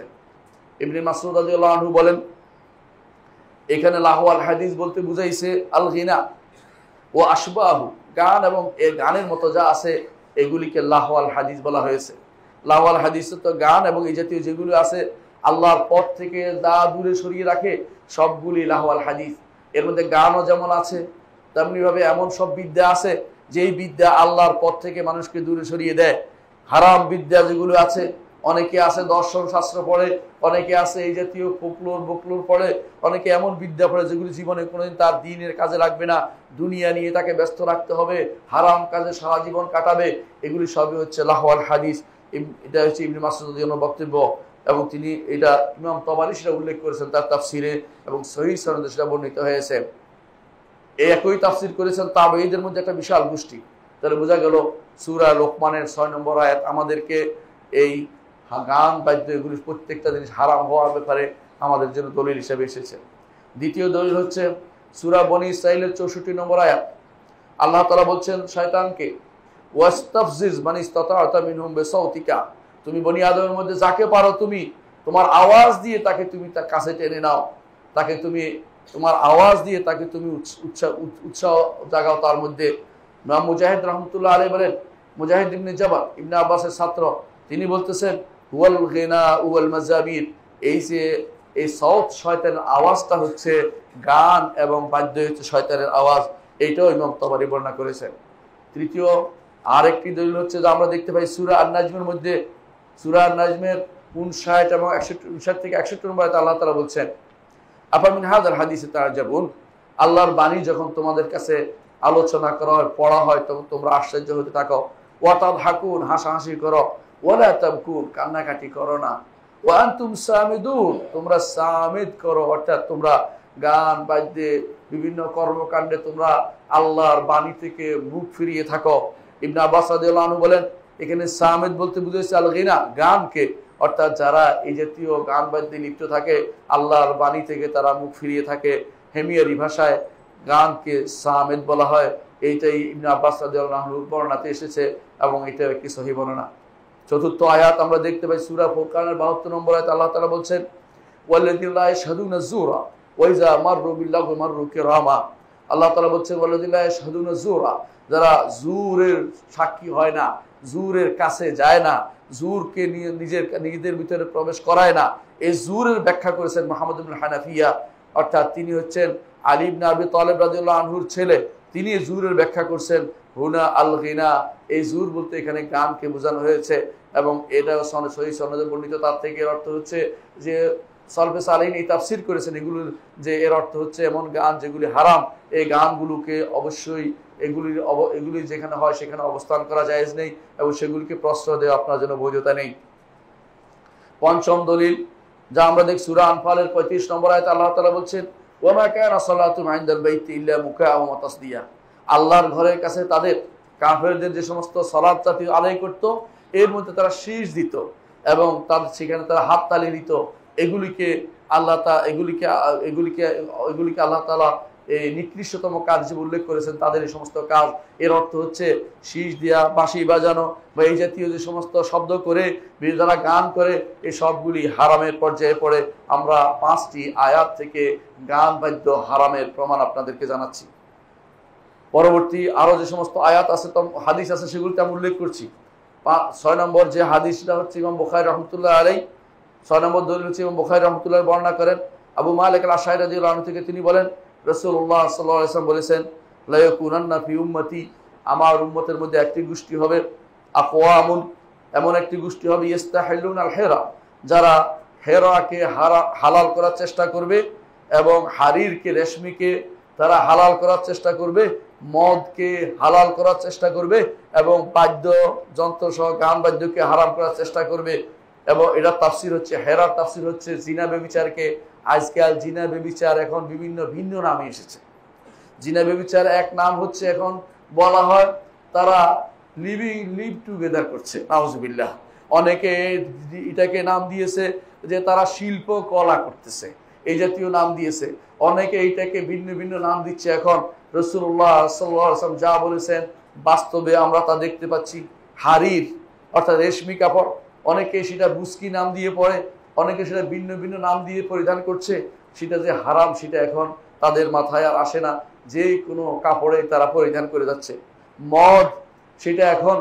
ইবনে মাসউদ রাদিয়াল্লাহু আনহু বলেন এখানে লাহওয়াল হাদিস বলতে বুঝাইছে আল গিনা ও আশবাহু, গান এবং এর গানের মতো যা আছে এগুলিকে লাহওয়াল হাদিস বলা হয়েছে। লাহওয়াল হাদিস তো গান এবং এই জাতীয় যেগুলো আছে আল্লাহর পথ থেকে যা দূরে সরিয়ে রাখে সবগুলি লাহওয়াল হাদিস। এর মধ্যে গানও যেমন আছে, তেমনিভাবে এমন সব বিদ্যা আছে যেই বিদ্যা আল্লাহর পথ থেকে মানুষকে দূরে সরিয়ে দেয়। হারাম বিদ্যা যেগুলো আছে, অনেকে আছে দর্শন শাস্ত্র পড়ে, অনেকে আছে এই জাতীয় বকলোর পড়ে, অনেকে এমন বিদ্যা পড়ে যেগুলি জীবনে কোনোদিন তার দিনের কাজে লাগবে না, দুনিয়া নিয়ে তাকে ব্যস্ত রাখতে হবে, হারাম কাজে সারা জীবন কাটাবে। এগুলি সবই হচ্ছে লাহওয়াল হাদিস। এটা হচ্ছে ইবনে মাসউদের জন্য বক্তব্য, এবং তিনি এটা ইমাম তাবারী সেটা উল্লেখ করেছেন তার তাফসিরে, এবং সহিহ সনদে সেটা বর্ণিত হয়েছে। এই একই তাফসির করেছেন তাবেঈদের মধ্যে একটা বিশাল গোষ্ঠী। তাহলে বোঝা গেল সূরা লোকমানের 6 নম্বর আয়াত আমাদেরকে এই গান বাদ্য এগুলি প্রত্যেকটা জিনিস হারাম হওয়ার ব্যাপারে আমাদের জন্য দলিল হিসেবে এসেছে। দ্বিতীয় দলিল হচ্ছে সূরা বনী ইসরাঈলের 64 নম্বর আয়াত। আল্লাহ তাআলা বলছেন শয়তানকে, ওয়াস্তাফজিজ মান ইসতাতা'তা মিনহুম বিসাউতিকা, তুমি বনি আদমের মধ্যে যাকে পারো তুমি তোমার আওয়াজ দিয়ে তাকে তুমি তার কাছে টেনে নাও, তাকে তুমি তোমার আওয়াজ দিয়ে তাকে তুমি উৎসাহ জাগাও তার মধ্যে। ইমাম মুজাহিদ রাহমাতুল্লাহ আলাইহি বলেন, মুজাহিদ ইবনে জাবাল ইবনে আব্বাসের ছাত্র, তিনি বলতেছেন হুয়াল গিনা ওয়াল মাযাবির, এই সাউত শয়তানের আওয়াজটা হচ্ছে গান এবং বাদ্য হচ্ছে শয়তানের আওয়াজ। এইটাও ইমাম তাবারী বর্ণনা করেছেন। তৃতীয় আরেকটি দলিল হচ্ছে যে আমরা দেখতে পাই সূরা আন-নাজমের মধ্যে সূরা নাজমের 59 এবং 61 থেকে 61 নম্বর আয়াতে আল্লাহ তাআলা বলছেন, আফামিন হাযাল হাদিসে তাআজাবুন, আল্লাহর বাণী যখন তোমাদের কাছে আলোচনা করা হয়, পড়া হয়, তখন তোমরা আশ্চর্য হতে থাকো। ওয়া তাদহাকুন, হাসাহাসি করো। ওয়ালা তাবকুন, কান্নাকাটি করো না। ওয়া আনতুম সামিদুন, তোমরা সামিদ করো, অর্থাৎ তোমরা গান বাদ্যে বিভিন্ন কর্মকাণ্ডে তোমরা আল্লাহর বাণী থেকে মুখ ফিরিয়ে থাকো। ইবনে আব্বাস রাদিয়াল্লাহু আনহু বলেন, এখানে সামিদ বলতে বুঝাইছে আল গিনা, গানকে, অর্থাৎ যারা এই জাতীয় গান বাদ্যে লিপ্ত থাকে, আল্লাহর বাণী থেকে তারা মুখ ফিরিয়ে থাকে। হেমিয়ারি ভাষায় গানকে সামিদ বলা হয়। এইটাই ইবনে আব্বাস রাদিয়াল্লাহু আনহু বর্ণনাতে এসেছে এবং এটা একটি সহিহ বর্ণনা। চতুর্থ আয়াত আমরা দেখতে পাই সূরা ফুরকানের 72 নম্বর আয়াত আল্লাহ তাআলা বলছেন, ওয়াল্লাযীনা লা ইয়াশহাদুনা যুরা ওয়া ইযা মাররু বিল্লাহি মাররু কিরামা। আল্লাহ তাআলা বলছেন, ওয়াল্লাযীনা লা ইয়াশহাদুনা যুরা, যারা জুরের সাক্ষী হয় না, জুরের কাছে যায় না, জুরকে নিয়ে নিজেদের ভিতরে প্রবেশ করায় না। এই জুরের ব্যাখ্যা করেছেন মুহাম্মদ ইবনে হানাফিয়া, অর্থাৎ তিনি হচ্ছেন আলী ইবনে আবি তালেব রাদিয়াল্লাহু আনহুর ছেলে। তিনি জুরের ব্যাখ্যা করছেন হুনা আল গিনা, এই জুর বলতে এখানে গানকে বোঝানো হয়েছে এবং এটা সহিহ সনদে বর্ণিত। তার থেকে এর অর্থ হচ্ছে যে সালফে সালেহিন এই তাফসীর করেছেন এগুলোর, যে এর অর্থ হচ্ছে এমন গান যেগুলি হারাম, এই গানগুলোকে অবশ্যই এগুলি যেখানে হয় সেখানে অবস্থান করা জায়েজ নেই এবং সেগুলিকে প্রশ্রয় দেওয়া আপনার জন্য বৈধতা নেই। পঞ্চম দলিল যা আমরা দেখি সূরা আনফালের 35 নম্বর আয়াতে আল্লাহ তাআলা বলছেন, ওয়া মা কানা সালাতুহুম ইনদাল বাইতি ইল্লা মুকাআ ওয়া তাসদিয়া, আল্লাহর ঘরের কাছে তাদের কাফেরদের যে সমস্ত সালাত জাতীয় আদায় করত, এর মধ্যে তারা শীষ দিত এবং তাদের সেখানে তারা হাত তালি দিত। এগুলিকে আল্লাহ তাআলা এই নিকৃষ্টতম কাজ হিসেবে উল্লেখ করেছেন, তাদের এই সমস্ত কাজ। এর অর্থ হচ্ছে শীষ দেওয়া, বাঁশি বাজানো বা এই জাতীয় যে সমস্ত শব্দ করে যারা গান করে, এই সবগুলি হারামের পর্যায়ে পড়ে। আমরা 5টি আয়াত থেকে গান বাদ্য হারামের প্রমাণ আপনাদেরকে জানাচ্ছি। পরবর্তী আরো যে সমস্ত আয়াত আছে, হাদিস আছে, সেগুলিতে আমি উল্লেখ করছি। 6 নম্বর যে হাদিসটা হচ্ছে ইমাম বুখারী রাহমাতুল্লাহ আলাইহি, 6 নম্বর দলিল হচ্ছে ইমাম বুখারী রাহমাতুল্লাহ বর্ণনা করেন আবু মালিক আল আশআরী রাদিয়াল্লাহু আনহু থেকে। তিনি বলেন, রাসূলুল্লাহ সাল্লাল্লাহু আলাইহি ওয়াসাল্লাম বলেছেন, লা ইয়াকুনান্না ফি উম্মতি, আমার উম্মতের মধ্যে একটি গোষ্ঠী হবে, আকওয়ামুন, এমন একটি গোষ্ঠী হবে, ইস্তাহিলুন আল হিরা, যারা হেরাকে হালাল করার চেষ্টা করবে এবং হারিরকে, রেশমিকে তারা হালাল করার চেষ্টা করবে, মদকে হালাল করার চেষ্টা করবে এবং বাদ্য যন্ত্র সহ গান বাদ্যকে হারাম করার চেষ্টা করবে। এবং এটা তাফসীর হচ্ছে, হেরার তাফসীর হচ্ছে জিনা ব্যভিচারকে। আজকাল জিনা ব্যভিচার এখন বিভিন্ন ভিন্ন নামে এসেছে। জিনা ব্যভিচার এক নাম হচ্ছে এখন বলা হয় তারা লিভ টুগেদার করছে, নাউজুবিল্লাহ। অনেকে এটাকে নাম দিয়েছে যে তারা শিল্প কলা করতেছে, এই জাতীয় নাম দিয়েছে। অনেকে এইটাকে ভিন্ন ভিন্ন নাম দিচ্ছে। এখন রাসূলুল্লাহ সাল্লাল্লাহু আলাইহি ওয়াসাল্লাম যা বলেছেন বাস্তবে আমরা তা দেখতে পাচ্ছি। হারির অর্থাৎ রেশমি কাপড়, অনেকে সেটা বুস্কি নাম দিয়ে পরে, অনেকে সেটা ভিন্ন ভিন্ন নাম দিয়ে পরিধান করছে। সেটা যে হারাম সেটা এখন তাদের মাথায় আর আসে না, যে কোনো কাপড়ে তারা পরিধান করে যাচ্ছে। মদ, সেটা এখন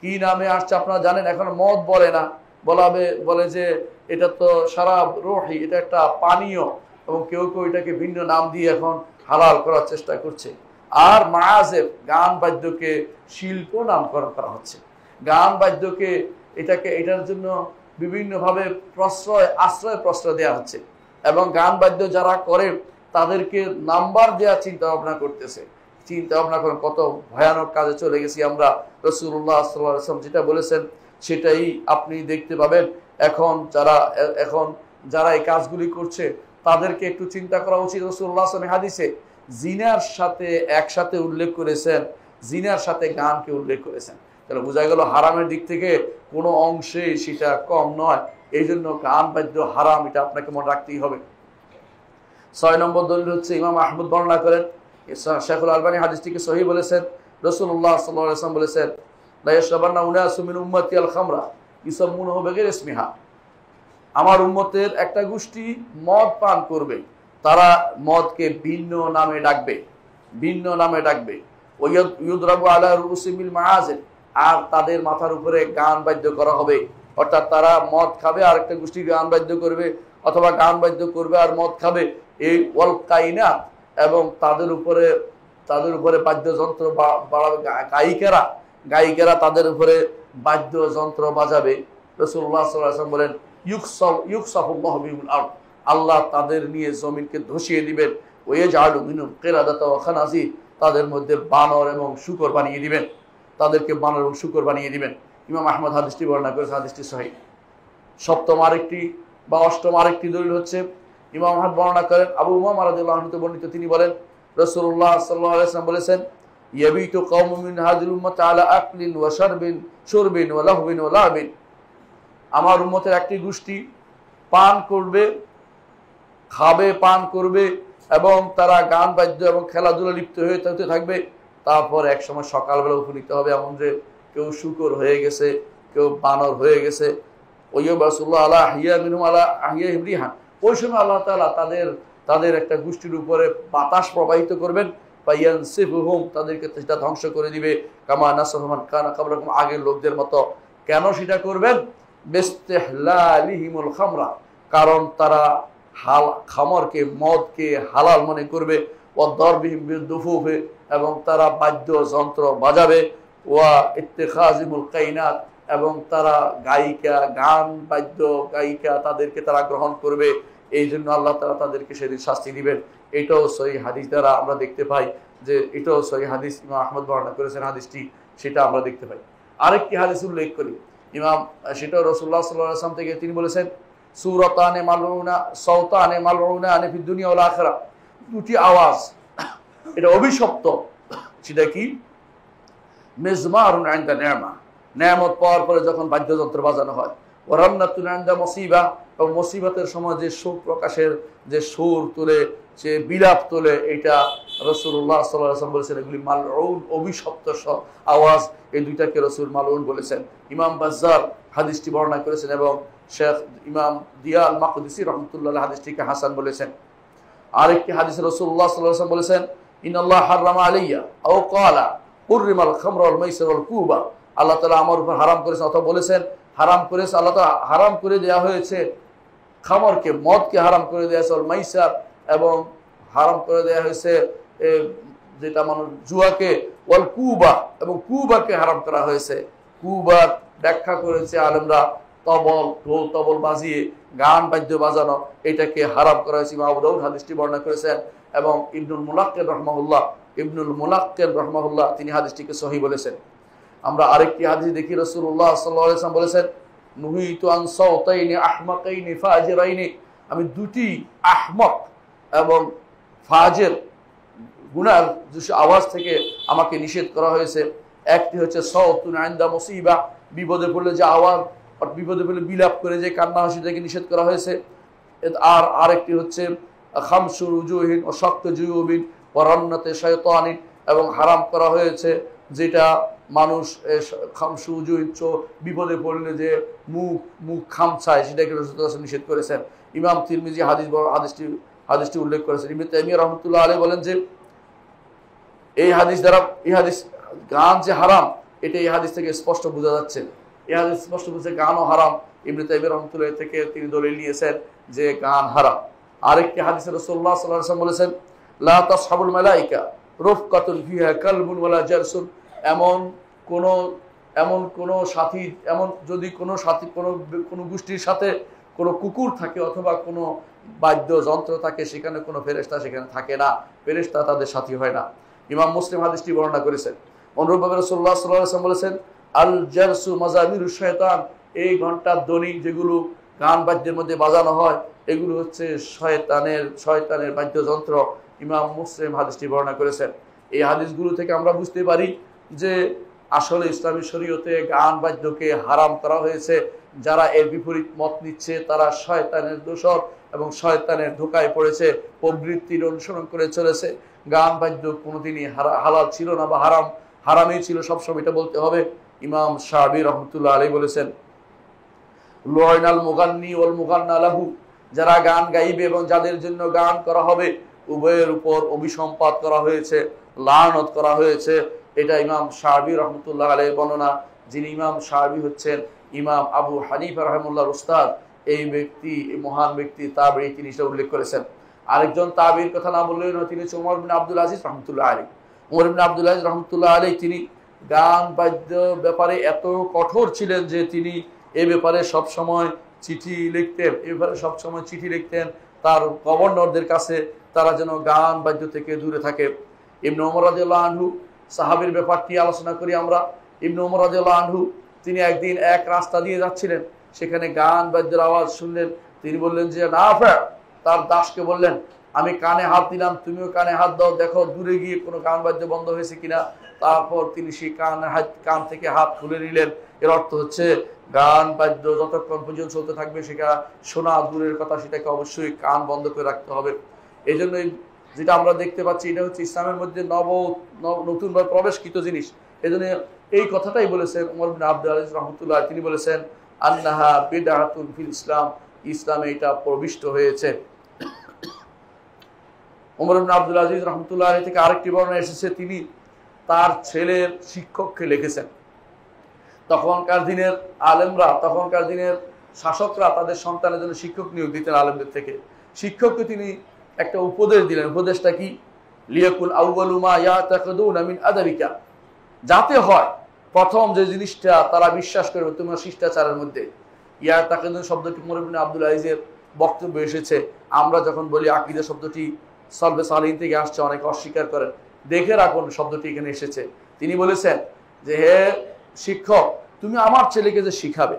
কি নামে আসছে আপনারা জানেন? এখন মদ বলে না, বলে যে এটা তো শারাব রোহি, এটা একটা পানীয়, এবং কেউ কেউ এটাকে ভিন্ন নাম দিয়ে এখন হালাল করার চেষ্টা করছে। আর মায়াজেব, গান বাদ্যকে শিল্প নামকরণ করা হচ্ছে। গান বাদ্যকে এটার জন্য বিভিন্নভাবে আশ্রয় দেওয়া হচ্ছে এবং গান বাদ্য যারা করে তাদেরকে নাম্বার দেওয়া চিন্তা ভাবনা করতেছে। চিন্তা ভাবনা করেন কত ভয়ানক কাজে চলে গেছি আমরা। রাসূলুল্লাহ সাল্লাল্লাহু আলাইহি ওয়াসাল্লাম যেটা বলেছেন সেটাই আপনি দেখতে পাবেন। এখন যারা এই কাজগুলি করছে তাদেরকে একটু চিন্তা করা উচিত। রাসূলুল্লাহ সাল্লাল্লাহু আলাইহি হাদিসে জিনার সাথে একসাথে উল্লেখ করেছেন, জিনার সাথে গানকে উল্লেখ করেছেন। তাহলে বোঝা গেল হারামের দিক থেকে কোনো অংশে সেটা কম নয়। এই জন্য গান বাদ্য হারাম, এটা আপনাকে মনে রাখতেই হবে। 6 নম্বর দলিল হচ্ছে ইমাম আহমদ বর্ণনা করেন, শেখুল আলবানী হাদিসটিকে সহিহ বলেছেন। রাসূলুল্লাহ সাল্লাল্লাহু আলাইহি ওয়াসাল্লাম বলেছেন, লা ইয়াশরাবান্না উনাসু মিন উম্মতি আল খামরা ইসাম্মুনাহু বিগাইরি ইসমিহা, আমার উম্মতের একটা গোষ্ঠী মদ পান করবে, তারা মদকে ভিন্ন নামে ডাকবে। ওয়াইয়ুদরাবু আলা রুসিমিল মাআজিব, আর তাদের মাথার উপরে গান বাদ্য করা হবে। অর্থাৎ তারা মদ খাবে আর একটা গোষ্ঠী গান বাদ্য করবে, অথবা গান বাদ্য করবে আর মদ খাবে। এই ওয়াল কাইনাত, এবং তাদের উপরে বাদ্যযন্ত্র গায়িকারা তাদের উপরে বাদ্যযন্ত্র বাজাবে। রাসূলুল্লাহ সাল্লাল্লাহু আলাইহি ওয়াসাল্লাম বলেন ইউকসাফুল্লাহু বিহিল আরদ, আল্লাহ তাদের নিয়ে জমিনকে ধসিয়ে দিবেন। ওয়াইয়াজআলু মিনহুম কিরাদাতা ওয়া খানাজির, তাদের মধ্যে বানর এবং শূকর বানিয়ে দিবেন, তাদেরকে বানর এবং শূকর বানিয়ে দিবেন। ইমাম আহমদ হাদিসটি বর্ণনা করেছেন, হাদিসটি সহিহ। সপ্তম আরেকটি বা অষ্টম আরেকটি দলিল হচ্ছে ইমাম আহমদ বর্ণনা করেন, আবু উমামা রাদিয়াল্লাহু আনহু বর্ণিত, তিনি বলেন রাসূলুল্লাহ সাল্লাল্লাহু আলাইহি ওয়াসাল্লাম বলেছেন, ইয়াবিতু কওমুন মিন হাযিল উম্মতি আলা আকলিন ওয়া শুরবিন ওয়া লাহবিন ওয়া লাবিন, আমার উম্মতের একটি গোষ্ঠী পান করবে, খাবে, পান করবে এবং তারা গান বাদ্য এবং খেলাধুলা লিপ্ত হতে থাকবে। তারপর এক সময় সকালবেলা উপনীত হবে এমন যে কেউ শূকর হয়ে গেছে, কেউ বানর হয়ে গেছে। ওই রাসূলুল্লাহ আলা আহিয়া মিনহুম আলা আহিয়া রিহান, ওই সময় আল্লাহ তাআলা তাদের একটা গোষ্ঠীর উপরে বাতাস প্রবাহিত করবেন, ফায়ানসিফুহুম, তাদেরকে সেটা ধ্বংস করে দিবে, কামা নাসফামান কানা ক্বাবলাকুম, আগের লোকদের মতো। কেন সেটা করবেন? বিস্তিহলালিহিমুল খামরা, কারণ তারা খামরকে, মদকে হালাল মনে করবে। ওয়াদরবিহিম বিদুফুফে, এবং তারা বাদ্য যন্ত্র বাজাবে। ওয়া ইত্তিখাযিমুল কাইনাত, এবং তারা গায়িকা, গান বাদ্য গায়িকা, তাদেরকে তারা গ্রহণ করবে। এই জন্য আল্লাহ তাআলা তাদেরকে সেদিন শাস্তি দিবেন। এটাও সহিহ হাদিস দ্বারা আমরা দেখতে পাই যে এটাও সহিহ হাদিস, ইমাম আহমদ বর্ণনা করেছেন হাদিসটি, সেটা আমরা দেখতে পাই। আরেকটি হাদিস উল্লেখ করি ইমাম, সেটাও রাসূলুল্লাহ সাল্লাল্লাহু আলাইহি ওয়াসাল্লাম থেকে, তিনি বলেছেন সূরাতানে মালউনা সাওতানে মালউনা আনি ফিদ দুনিয়া ওয়াল আখিরা, দুটি আওয়াজ এটা অভিশপ্ত। সেটা কি? মিজমারুন ইনদা নি'মা, নিয়ামত পাওয়ার পরে যখন বাদ্যযন্ত্র বাজানো হয়। ওয়ারান্নাতুন ইনদা মুসিবা, এবং মুসিবতের সময় যে শোক প্রকাশের যে সুর তুলে, যে বিলাপ তোলে, এটা রাসূলুল্লাহ সাল্লাল্লাহু আলাইহি ওয়াসাল্লাম বলেছেন এগুলি মালউন, অভিশপ্ত আওয়াজ। এই দুইটাকে রাসূল মালউন বলেছেন। ইমাম বাজ্জার হাদিসটি বর্ণনা করেছেন এবং শেখ ইমাম দিয়াল মাকদিসি রাহমাতুল্লাহ আলাইহি হাদিসটিকে হাসান বলেছেন। আরেকটি হাদিসে রাসূলুল্লাহ সাল্লাল্লাহু আলাইহি ওয়াসাল্লাম বলেছেন, ইন্নাল্লাহ হারামা আলাইয়া আও ক্বালা হুররিমাল খামরু ওয়াল মাইসির ওয়াল কুবা, আল্লাহ তাআলা আমার উপর হারাম করেছেন অথবা বলেছেন হারাম করেছে, আল্লাহ তাআলা হারাম করে দেয়া হয়েছে খামরকে, মদকে হারাম করে দেয়া হয়েছে, ওয়াল মাইসার, এবং হারাম করে দেয়া হয়েছে যেটা মানুষ জুয়াকে, ওয়াল কুবা, এবং কুবাকে হারাম করা হয়েছে। কুবার ব্যাখ্যা করেছে আলেমরা তবল, ঢোল তবল বাজিয়ে গান বাদ্য বাজানো, এটাকে হারাম করা হয়েছে। ইমাম আবু দাউদ হাদিসটি বর্ণনা করেছেন এবং ইবনুল মুলাক্কির রাহমাহুল্লাহ তিনি হাদিসটিকে সহিহ বলেছেন। আমরা আরেকটি হাদিস দেখি, রাসূলুল্লাহ সাল্লাল্লাহু আলাইহি ওয়াসাল্লাম বলেছেন, নুহিতু আন সাওতাইনি আহমাকাইনি ফাজিরাইনি, আমি দুটি আহমক এবং ফাজির গুনার আওয়াজ থেকে আমাকে নিষেধ করা হয়েছে। একটি হচ্ছে সাওতুন ইনদা মুসিবা, বিপদে পড়লে যে আওয়াজ, বিপদে পড়লে বিলাপ করে যে কান্না হয়, সেটাকে নিষেধ করা হয়েছে। আর আরেকটি হচ্ছে খামসুর উজুহিন ও শক্ত জুয়ুবিন ওয়া রান্নাতে শায়তানিন, এবং হারাম করা হয়েছে যেটা মানুষ খামসু উজুহিন, বিপদে পড়লে যে মুখ খামছায়, সেটাকে রাসূলুল্লাহ নিষেধ করেছেন। ইমাম তিরমিজি হাদিসটি উল্লেখ করেছেন। ইবনে তাইমিয়া রাহমাতুল্লাহ আলাইহি বলেন যে এই হাদিস দ্বারা, এই হাদিস গান যে হারাম, এটা এই হাদিস থেকে স্পষ্ট বোঝা যাচ্ছে। এই হাদিস স্পষ্ট বুঝছে গানও হারাম। ইবনে তাইমিয়া রাহমাতুল্লাহ থেকে তিনি দলিল নিয়েছেন যে গান হারাম। আরেকটি হাদিসে রাসূলুল্লাহ সাল্লাল্লাহু আলাইহি ওয়াসাল্লাম বলেছেন, লা তাসহাবুল মালায়েকা রুফকাতুন ফিহা কালবুন ওয়ালা জারসুন, এমন কোন সাথী, এমন যদি কোনো সাথী, কোনো গোষ্ঠীর সাথে কোনো কুকুর থাকে অথবা কোনো বাদ্য যন্ত্র থাকে, সেখানে কোনো ফেরেশতা সেখানে থাকে না, ফেরেশতা তাদের সাথী হয় না। ইমাম মুসলিম হাদিসটি বর্ণনা করেছেন। অনুরূপভাবে রাসূলুল্লাহ সাল্লাল্লাহু আলাইহি ওয়াসাল্লাম বলেছেন, আল জারসু মাযামিরুশ শায়তান, এই ঘন্টার ধ্বনি যেগুলো গান বাদ্যের মধ্যে বাজানো হয়, এগুলো হচ্ছে শয়তানের বাদ্যযন্ত্র। ইমাম মুসলিম হাদিসটি বর্ণনা করেছেন। এই হাদিসগুলো থেকে আমরা বুঝতে পারি যে আসলে ইসলামী শরীয়তে গান বাদ্যকে হারাম করা হয়েছে। যারা এর বিপরীত মত নিচ্ছে তারা শয়তানের দোসর এবং শয়তানের ধোঁকায় পড়েছে, প্রবৃত্তির অনুসরণ করে চলেছে। গান বাদ্য কোনোদিনই হালাল ছিল না বা হারামই ছিল সবসময়, এটা বলতে হবে। ইমাম শাফিঈ রাহমাতুল্লাহ আলাইহি বলেছেন, লুআইনাল মুগান্নি ওয়াল মুগান্না লাহু, যারা গান গাইবে এবং যাদের জন্য গান করা হবে, উভয়ের উপর অভিসম্পাত করা হয়েছে, লানত করা হয়েছে। এটা ইমাম শাফিঈ রাহমাতুল্লাহ আলাইহি বর্ণনা। যিনি ইমাম শাফিঈ হচ্ছেন ইমাম আবু হানিফা রাহিমাহুল্লাহর উস্তাদ, এই ব্যক্তি, এই মহান ব্যক্তি তাবেঈ, তিনি সেটা উল্লেখ করেছেন। আরেকজন তাবেঈর কথা না বললেই নয়, তিনি হচ্ছেন ওমর বিন আব্দুল আজিজ রাহমাতুল্লাহ আলাইহি। ওমর বিন আব্দুল আজিজ রাহমাতুল্লাহ আলাইহি তিনি গান বাদ্য ব্যাপারে এত কঠোর ছিলেন যে তিনি এই ব্যাপারে সবসময় চিঠি লিখতেন, এই ব্যাপারে সবসময় চিঠি লিখতেন তার গভর্নরদের কাছে, তারা যেন গান বাদ্য থেকে দূরে থাকে। ইবনে ওমর রাদিয়াল্লাহু আনহু সাহাবীর ব্যাপারটি আলোচনা করি আমরা। ইবনে ওমর রাদিয়াল্লাহু আনহু তিনি একদিন এক রাস্তা দিয়ে যাচ্ছিলেন, সেখানে গান বাদ্যের আওয়াজ শুনলেন। তিনি বললেন যে নাফে তার দাসকে বললেন, আমি কানে হাত দিলাম, তুমিও কানে হাত দাও, দেখো দূরে গিয়ে কোনো গান বাদ্য বন্ধ হয়েছে কিনা। তারপর তিনি সেই কান থেকে হাত খুলে নিলেন। এর অর্থ হচ্ছে গান বাদ্য যতক্ষণ পর্যন্ত চলতে থাকবে সেটা শোনা দূরের কথা, সেটাকে অবশ্যই কান বন্ধ করে রাখতে হবে। এই জন্যই যেটা আমরা দেখতে পাচ্ছি, এটা হচ্ছে ইসলামের মধ্যে নতুনভাবে প্রবেশকৃত জিনিস। এই জন্য এই কথাটাই বলেছেন ওমর বিন আব্দুল আজিজ রাহমাতুল্লাহ। তিনি বলেছেন আন্নাহা বিদআতুন ফিল ইসলাম, ইসলামে এটা প্রবিষ্ট হয়েছে। ওমর বিন আব্দুল আজিজ রাহমাতুল্লাহ থেকে আরেকটি বর্ণনা এসেছে, তিনি তার ছেলের শিক্ষককে লিখেছেন। তখনকার দিনের আলেমরা, তখনকার দিনের শাসকরা তাদের সন্তানের জন্য শিক্ষক নিয়োগ দিতেন আলেমদের থেকে। শিক্ষককে তিনি একটা উপদেশ দিলেন। উপদেশটা কি? লিয়াকুল আউয়ালু মা ইয়াতাকাদুনা মিন আদাবিকা, যাতে হয় প্রথম যে জিনিসটা তারা বিশ্বাস করবে তোমার শিষ্টাচারের মধ্যে। ইয়াতাকাদুন শব্দটি ওমর ইবনে আব্দুল আজিজের বক্তব্য এসেছে। আমরা যখন বলি আকীদা শব্দটি সালফে সালিহিন থেকে আসছে, অনেকে অস্বীকার করেন। দেখে রাখুন শব্দটি এখানে এসেছে। তিনি বলেছেন যে হে শিক্ষক, তুমি আমার ছেলেকে যে শিখাবে,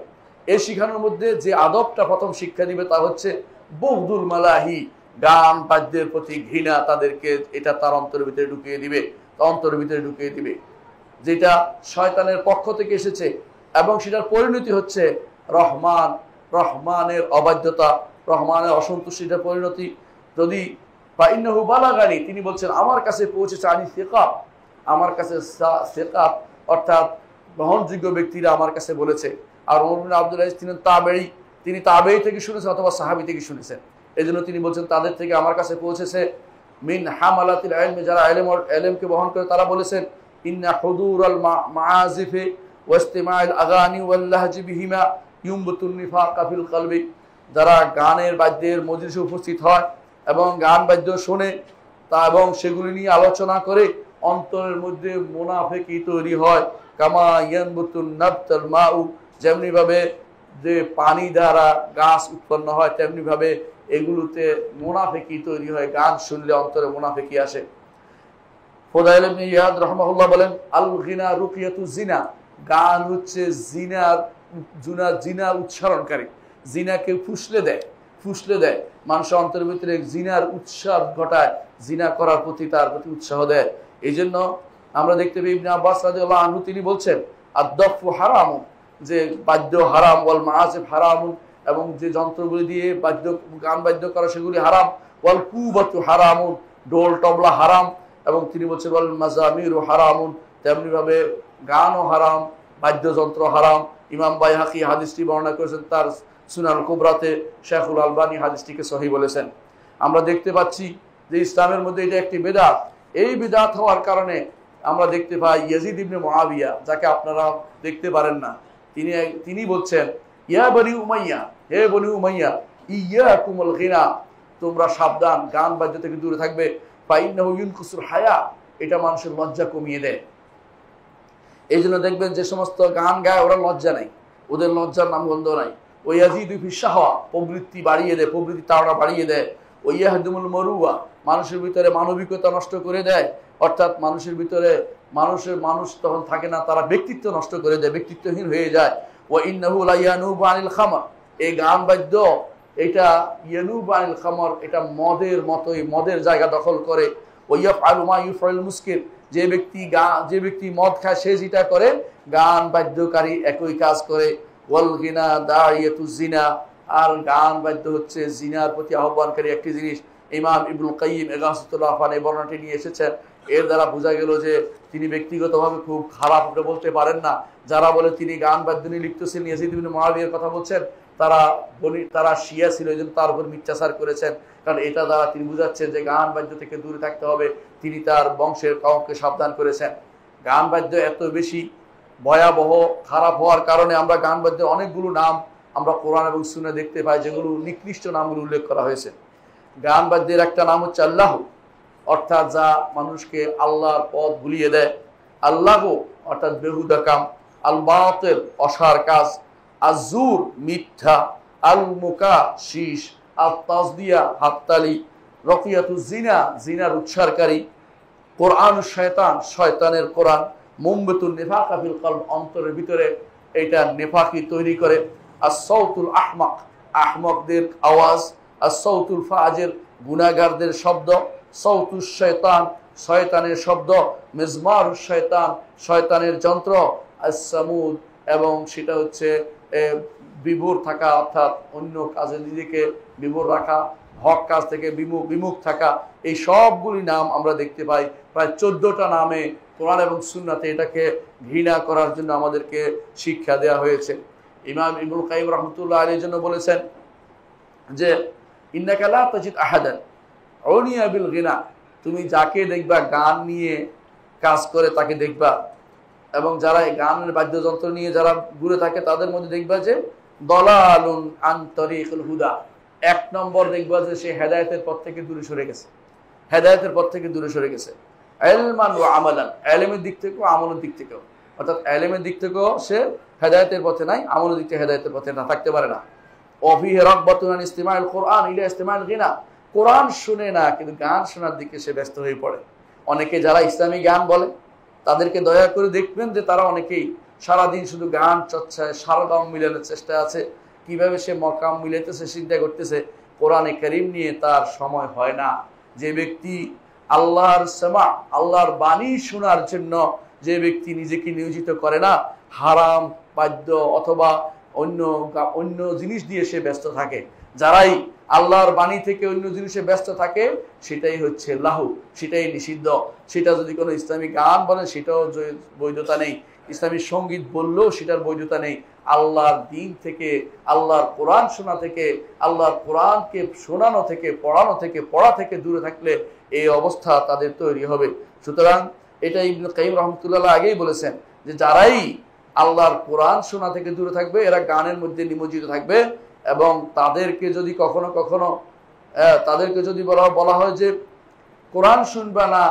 এই শিখানোর মধ্যে যে আদবটা প্রথম শিক্ষা দিবে তা হচ্ছে বুগদুল মালাহি, গান বাদ্যের প্রতি ঘৃণা তাদেরকে, এটা তার অন্তরের ভিতরে ঢুকিয়ে দিবে, অন্তরের ভিতরে ঢুকিয়ে দিবে, যেটা শয়তানের পক্ষ থেকে এসেছে। এবং সেটার পরিণতি হচ্ছে রহমানের অবাধ্যতা, রহমানের অসন্তুষ্টির পরিণতি। যদি বা ইন্নাহু বালাগানি, তিনি বলছেন আমার কাছে পৌঁছেছে আনি সিকাত, আমার কাছে সিকাত অর্থাৎ গ্রহণযোগ্য ব্যক্তিরা আমার কাছে বলেছে। আর ওমর বিন আব্দুল আজিজ তিনি তাবেঈ থেকে শুনেছেন অথবা সাহাবী থেকে শুনেছেন। এই জন্য তিনি বলছেন তাদের থেকে আমার কাছে পৌঁছেছে। মিন হামালাতিল ইলম, যারা ইলমকে বহন করে, তারা বলেছেন ইন্না হুদুরাল মাআজিফি ওয়া ইসতিমাউল আগানি ওয়াল লাহজি বিহিমা ইউমবুতুন নিফাকা ফিল কলবি, যারা গানের বাদ্যের মজলিসে উপস্থিত হয় এবং গান বাদ্য শোনে তা এবং সেগুলি নিয়ে আলোচনা করে, অন্তরের মধ্যে মুনাফিকি তৈরি হয়। কামা ইয়ানবুতুন নাবতাল মাউ, যেমনি ভাবে যে পানি দ্বারা গাছ উৎপন্ন হয়, তেমনি ভাবে এগুলোতে মুনাফিকি তৈরি হয়। গান শুনলে অন্তরে মুনাফিকি আসে। ফুদাইল ইবনে ইয়াদ রাহমাহুল্লাহ বলেন আল গিনা রুকিয়াতু জিনা, গান হচ্ছে জিনার উচ্চারণকারী, জিনাকে ফুসলে দেয়, মানুষের অন্তরের ভিতরে জিনার উৎসাহ ঘটায়, জিনা করার প্রতি তার প্রতি উৎসাহ দেয়। এই জন্য আমরা দেখতে পাই ইবনে আব্বাস রাদিয়াল্লাহু আনহু তিনি বলছেন আদ-দাফু হারামুন, যে বাদ্য হারাম, ওয়াল মাআজিফ হারামুন, এবং যে যন্ত্রগুলি দিয়ে গান বাদ্য করা সেগুলি হারাম, ওয়াল কুবাতু হারামুন, ঢোল তবলা হারাম, এবং তিনি বলছেন ওয়াল মাজামিরু হারামুন, তেমনি ভাবে গানও হারাম, বাদ্যযন্ত্র হারাম। ইমাম বাইহাকি হাদিসটি বর্ণনা করেছেন তার সুনান কুবরাতে, শেখুল আলবানী হাদিসটিকে সহিহ বলেছেন। আমরা দেখতে পাচ্ছি যে ইসলামের মধ্যে এটা একটি বিদআত। এই বিদআত হওয়ার কারণে আমরা দেখতে পাই ইয়াজিদ ইবনে মুআবিয়া, যাকে আপনারা দেখতে পারেন না, তিনি বলছেন ইয়া বনি উমাইয়া, হে বনি উমাইয়া, ইয়াকুমুল গিনা, তোমরা সাবধান, গান বাদ্য থেকে দূরে থাকবে। ফাইন্নাহু ইউনকুসুল হায়া, এটা মানুষের লজ্জা কমিয়ে দেয়। এই জন্য দেখবেন যে সমস্ত গান গায় ওরা লজ্জা নাই, ওদের লজ্জার নামগন্ধ নাই। ওয়াজিদু ফিশ শাহওয়া, প্রবৃত্তি বাড়িয়ে দেয়, প্রবৃত্তি তাড়না বাড়িয়ে দেয়। ওয়াহদুমুল মরুয়া, মানুষের ভিতরে মানবিকতা নষ্ট করে দেয়, অর্থাৎ মানুষের ভিতরে মানুষ তখন থাকে না, তারা ব্যক্তিত্ব নষ্ট করে দেয়, ব্যক্তিত্বহীন হয়ে যায়। ওয়া ইন্নাহু লা ইয়ানুবু আনিল খামর, এই গান বাদ্য এটা ইয়ানুবু আনিল খামর, এটা মদের মতোই, মদের জায়গা দখল করে। ওয়াইয়াফআলু মা ইউফআলুল মুসকির, যে ব্যক্তি মদ খায় সে যেটা করে, গান বাদ্যকারী একই কাজ করে। ওয়াল গিনা দাইয়াতু জিনা, আর গান বাদ্য হচ্ছে জিনার প্রতি আহ্বানকারী একটি জিনিস। ইমাম ইবনুল কাইয়িম ইগাসাতুল আফান এই বর্ণনাটি নিয়ে এসেছেন। এর দ্বারা বোঝা গেল যে তিনি ব্যক্তিগতভাবে খুব খারাপ বলতে পারেন না। যারা বলে তিনি গান বাদ্য নিয়ে লিপ্তছিলেন, ইয়াজিদ ইবনে মুআবিয়ার কথা বলছেন, তারা শিয়া ছিল, এই জন্য তার উপর মিথ্যাচার করেছেন। কারণ এটা দ্বারা তিনি বুঝাচ্ছেন যে গান বাদ্য থেকে দূরে থাকতে হবে। তিনি তার বংশের কওমকে সাবধান করেছেন। গান বাদ্য এত বেশি ভয়াবহ খারাপ হওয়ার কারণে আমরা গান বাদ্যের অনেকগুলো নাম আমরা কোরআন এবং সুন্নাহ দেখতে পাই, যেগুলো নিকৃষ্ট নামগুলো উল্লেখ করা হয়েছে। গান বাদ্যের একটা নাম হচ্ছে আল্লাহ, অর্থাৎ যা মানুষকে আল্লাহর পথ ভুলিয়ে দেয়। আল্লাহ অর্থাৎ বেহুদা কাম, আল বাতিল অসার কাজ, আজুর মিথ্যা, আল মুকা শীষ, আল তাসদিয়া হাততালি, রকিয়াতু জিনা জিনার উৎসারকারী, কোরআন শয়তান শয়তানের কোরআন, মুমবাতুন নিফাকা ফিল কলব অন্তরের ভিতরে এটা নেফাকি তৈরি করে, as-সাউতুল আহমাক আহমকদের আওয়াজ, as-সাউতুল ফাজির গুনাহগারদের শব্দ, সাউতুশ শয়তান শয়তানের শব্দ, মিজমারুশ শয়তান শয়তানের যন্ত্র, as-সামুদ এবং সেটা হচ্ছে বিভোর থাকা অর্থাৎ অন্য কাজে নিজেকে বিভোর রাখা, হক কাজ থেকে বিমুখ থাকা, এই সবগুলি নাম আমরা দেখতে পাই। প্রায় 14টা নামে কোরআন এবং সুন্নাতে এটাকে ঘৃণা করার জন্য আমাদেরকে শিক্ষা দেওয়া হয়েছে। ইমাম ইবনুল কাইয়িম রাহমাতুল্লাহ আলাইহির জন্য বলেছেন যে ইন্নাকা লা তাজিদ আহাদান উনিয়া বিল গিনা, তুমি যাকে দেখবা গান নিয়ে কাজ করে তাকে দেখবা, এবং যারা এই গানের বাদ্যযন্ত্র নিয়ে যারা ঘুরে থাকে তাদের মধ্যে দেখবা যে দলালুন আন তরিকুল হুদা, 1 নম্বর দেখবা যে সে হেদায়েতের পথ থেকে দূরে সরে গেছে, হেদায়েতের পথ থেকে দূরে সরে গেছে। ইলমান ওয়া আমালান, ইলমের দিক থেকেও আমলের দিক থেকেও, অর্থাৎ ইলমের দিক থেকেও সে হেদায়েতের পথে নাই, আমলের দিক থেকে হেদায়েতের পথে না থাকতে পারে না। ওয়াফিহি রাগবাতুন আন ইস্তিমাইল কোরআন ইলা ইস্তিমাইল গিনা, কোরআন শুনে না কিন্তু গান শোনার দিকে সে ব্যস্ত হয়ে পড়ে। অনেকে যারা ইসলামী গান বলে তাদেরকে দয়া করে দেখবেন যে তারা অনেকেই সারাদিন শুধু গান চর্চায় সারগাম মিলানোর চেষ্টায় আছে, কিভাবে সে মকাম মিলাইতেছে চিন্তা করতেছে, কোরআনে কারীম নিয়ে তার সময় হয় না। যে ব্যক্তি আল্লাহর সামা আল্লাহর বাণী শোনার জন্য যে ব্যক্তি নিজেকে নিয়োজিত করে না, হারাম বাদ্য অথবা অন্য জিনিস দিয়ে সে ব্যস্ত থাকে, যারাই আল্লাহর বাণী থেকে অন্য জিনিসে ব্যস্ত থাকে সেটাই হচ্ছে লাহু, সেটাই নিষিদ্ধ। সেটা যদি কোনো ইসলামিক গান বলে সেটাও বৈধতা নেই, ইসলামিক সঙ্গীত বললেও সেটার বৈধতা নেই। আল্লাহর দিন থেকে, আল্লাহর কোরআন শোনা থেকে, আল্লাহর কোরআনকে শোনানো থেকে, পড়ানো থেকে, পড়া থেকে দূরে থাকলে এই অবস্থা তাদের তৈরি হবে। সুতরাং এটা ইবনে কাইয়িম রাহমাতুল্লাহ আগেই বলেছেন যে যারাই আল্লাহর কোরআন শোনা থেকে দূরে থাকবে এরা গানের মধ্যে নিমজ্জিত থাকবে, এবং তাদেরকে যদি কখনো কখনো তাদেরকে যদি বলা হয় যে কোরআন শুনবা না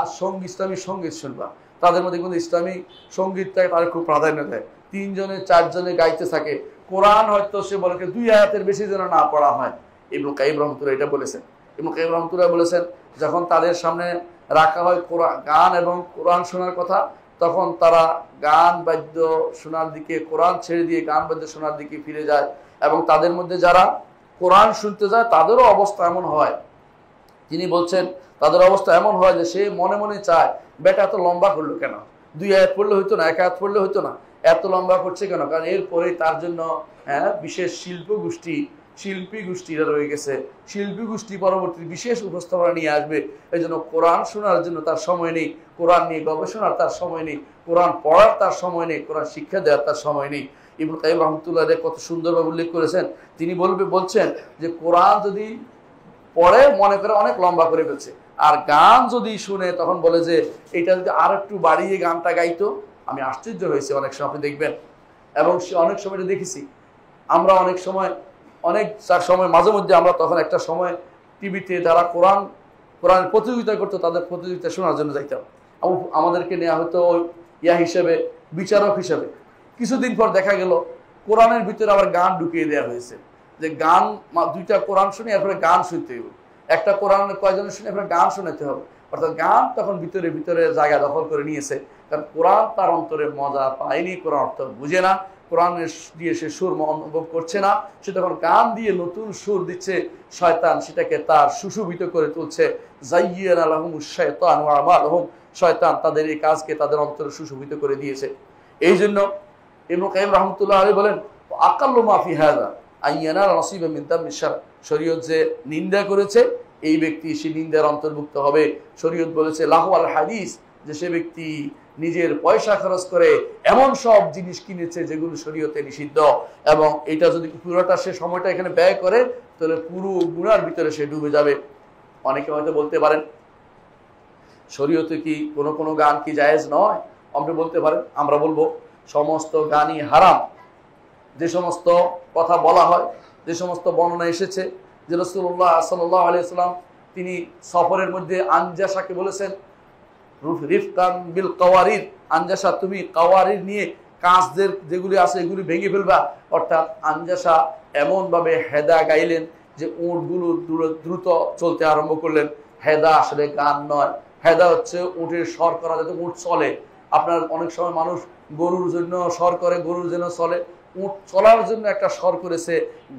ইসলামী সঙ্গীত শুনবা, তাদের মধ্যে কিন্তু ইসলামী সঙ্গীতটাকে তারা খুব প্রাধান্য দেয়। 3 জনে 4 জনে গাইতে থাকে, কোরআন হয়তো সে বলে 2 আয়াতের বেশি যেন না পড়া হয়। ইবনে কাইয়িম রাহমাতুল্লাহ এটা বলেছেন। ইবনে কাইয়িম রাহমাতুল্লাহ বলেছেন যখন তাদের সামনে রাখা হয় গান এবং কোরআন শোনার কথা, তখন তারা গান বাদ্য শোনার দিকে, কোরআন ছেড়ে দিয়ে গান বাদ্য শোনার দিকে ফিরে যায়, এবং তাদের মধ্যে যারা কোরআন শুনতে যায় তাদেরও অবস্থা এমন হয়, তিনি বলছেন তাদের অবস্থা এমন হয় যে সে মনে মনে চায় বেটা এত লম্বা করলো কেন, 2 আয়াত পড়লে হইতো না, 1 আয়াত পড়লে হইতো না, এত লম্বা করছে কেন? কারণ এরপরে তার জন্য বিশেষ শিল্পী গোষ্ঠীরা রয়ে গেছে, শিল্পী গোষ্ঠী পরবর্তী বিশেষ উপস্থাপনা নিয়ে আসবে। এই জন্য কোরআন শোনার জন্য তার সময় নেই, কোরআন নিয়ে গবেষণার তার সময় নেই, কোরআন পড়ার তার সময় নেই, কোরআন শিক্ষা দেওয়ার তার সময় নেই। ইবনে কাইয়িম রাহমাতুল্লাহ কত সুন্দরভাবে উল্লেখ করেছেন, তিনি বলছেন যে কোরআন যদি পড়ে মনে করে অনেক লম্বা করে ফেলছে, আর গান যদি শুনে তখন বলে যে এটা যদি আর একটু বাড়িয়ে গানটা গাইতো। আমি আশ্চর্য হয়েছি অনেক সময়, আপনি দেখবেন, এবং অনেক সময় দেখেছি আমরা অনেক সময় মাঝে মধ্যে আমরা তখন একটা সময় টিভিতে যারা কোরআনের প্রতিযোগিতা করতো তাদের প্রতিযোগিতা শোনার জন্য যাইতাম, আমাদেরকে নেওয়া হতো হিসেবে, বিচারক হিসেবে। কিছুদিন পর দেখা গেল কোরআনের ভিতরে আবার গান ঢুকিয়ে দেওয়া হয়েছে, যে গান 2টা কোরআন শুনে এরপরে গান শুনতে হবে, একটা কোরআন কয়জনের শুনে এরপরে গান শোনাতে হবে। অর্থাৎ গান তখন ভিতরে ভিতরে জায়গা দখল করে নিয়েছে, কারণ কোরআন তার অন্তরে মজা পায়নি, কোরআন অর্থ বুঝে না, কোরআনের দিয়ে সে সুর অনুভব করছে না, সে তখন গান দিয়ে নতুন সুর দিচ্ছে, শয়তান সেটাকে তার সুশোভিত করে তুলছে। যায়্যানা লাহুমুশ শায়তানু আমালহুম, শয়তান তাদের এই কাজকে তাদের অন্তরে সুশোভিত করে দিয়েছে। এই জন্য ইবনে কাইয়িম রাহমাতুল্লাহ আলাইহি বলেন আকাল্লু মা ফি হাযা আইয়ানা নসিবা মিন দামিশ শার, শরীয়ত যে নিন্দা করেছে এই ব্যক্তি সে নিন্দার অন্তর্ভুক্ত হবে। শরীয়ত বলেছে লাহু আল হাদিস, যে সে ব্যক্তি নিজের পয়সা খরচ করে এমন সব জিনিস কিনেছে যেগুলো শরীয়তে নিষিদ্ধ, এবং এটা যদি পুরোটা সে সময়টা এখানে ব্যয় করে তাহলে পুরো গুনার ভিতরে সে ডুবে যাবে। অনেকে হয়তো বলতে পারেন শরীয়তে কি কোনো গান কি জায়েজ নয়? আপনি বলতে পারেন, আমরা বলবো সমস্ত গানই হারাম। যে সমস্ত কথা বলা হয়, যে সমস্ত বর্ণনা এসেছে যে রাসূলুল্লাহ সাল্লাল্লাহু আলাইহি ওয়াসাল্লাম তিনি সফরের মধ্যে আনজাসাকে বলেছেন রিফকান বিল কাওয়ারির, আনজাসা তুমি কাওয়ারির নিয়ে কাঁচদের যেগুলি আছে এগুলি ভেঙে ফেলবা। অর্থাৎ আঞ্জাসা এমনভাবে হেদা গাইলেন যে উটগুলো দ্রুত চলতে আরম্ভ করলেন। হেদা আসলে গান নয়, হেদা হচ্ছে উটের স্বর করা, যাতে উট চলে। আপনার অনেক সময় মানুষ গরুর জন্য স্বর করে, গরুর জন্য চলে, উট চলার জন্য একটা স্বর করেছে।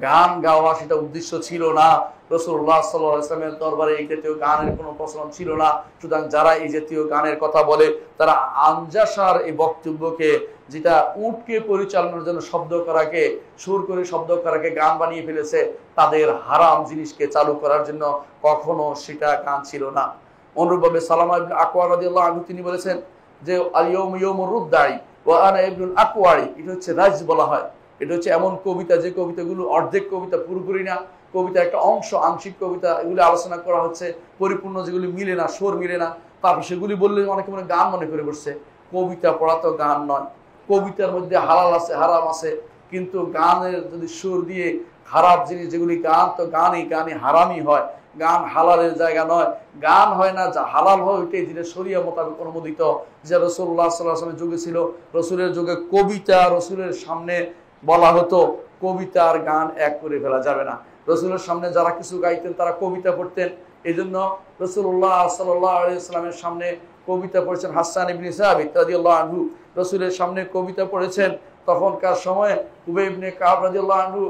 গান গাওয়া সেটা উদ্দেশ্য ছিল না। রাসূলুল্লাহ সাল্লাল্লাহু আলাইহি ওয়াসাল্লামের দরবারে এই জাতীয় গানের কোনো প্রচলন ছিল না। সুতরাং যারা এই জাতীয় গানের কথা বলে তারা আঞ্জাসার এই বক্তব্যকে, যেটা উটকে পরিচালনার জন্য শব্দ করাকে, সুর করে শব্দ করাকে গান বানিয়ে ফেলেছে, তাদের হারাম জিনিসকে চালু করার জন্য কখনো সেটা গান ছিল না। অনুরূপভাবে সালামা ইবনে আকওয়া রাদিয়াল্লাহু আনহু তিনি বলেছেন যে আল ইয়াউমু ইয়াউমুর রুদ্দাই ওয়া আনা ইবনুল আকওয়ারি, এটা হচ্ছে রাজ বলা হয়। এটা হচ্ছে এমন কবিতা যে কবিতাগুলো অর্ধেক কবিতা, পুরোপুরি না, কবিতা একটা অংশ, আংশিক কবিতা, এগুলি আলোচনা করা হচ্ছে। পরিপূর্ণ যেগুলি মিলে না, সুর মিলে না, তারপর সেগুলি বললে অনেকে মনে গান মনে করে বসছে। কবিতা পড়া তো গান নয়। কবিতার মধ্যে হালাল আছে, হারাম আছে, কিন্তু গানের যদি সুর দিয়ে খারাপ জিনিস যেগুলি গান, তো গানই হারামই হয়। গান হালালের জায়গা নয়, গান হয় না, যা হালাল হয় ওইটাই যেটা শরিয়া মোতাবেক অনুমোদিত, যে রাসূলুল্লাহ সাল্লাল্লাহু আলাইহি ওয়াসাল্লামের যুগে ছিল। রসুলের যুগে কবিতা রসুলের সামনে বলা হতো, কবিতা আর গান এক করে ফেলা যাবে না। রসুলের সামনে যারা কিছু গাইতেন তারা কবিতা পড়তেন। এই জন্য রাসূলুল্লাহ সাল্লাল্লাহু আলাইহি ওয়াসাল্লামের সামনে কবিতা পড়েছেন হাসান ইবনে সাবিত রাদিয়াল্লাহু আনহু, রসুলের সামনে কবিতা পড়েছেন। তখনকার সময়ে উবাই ইবনে কাব রাদিয়াল্লাহু আনহু,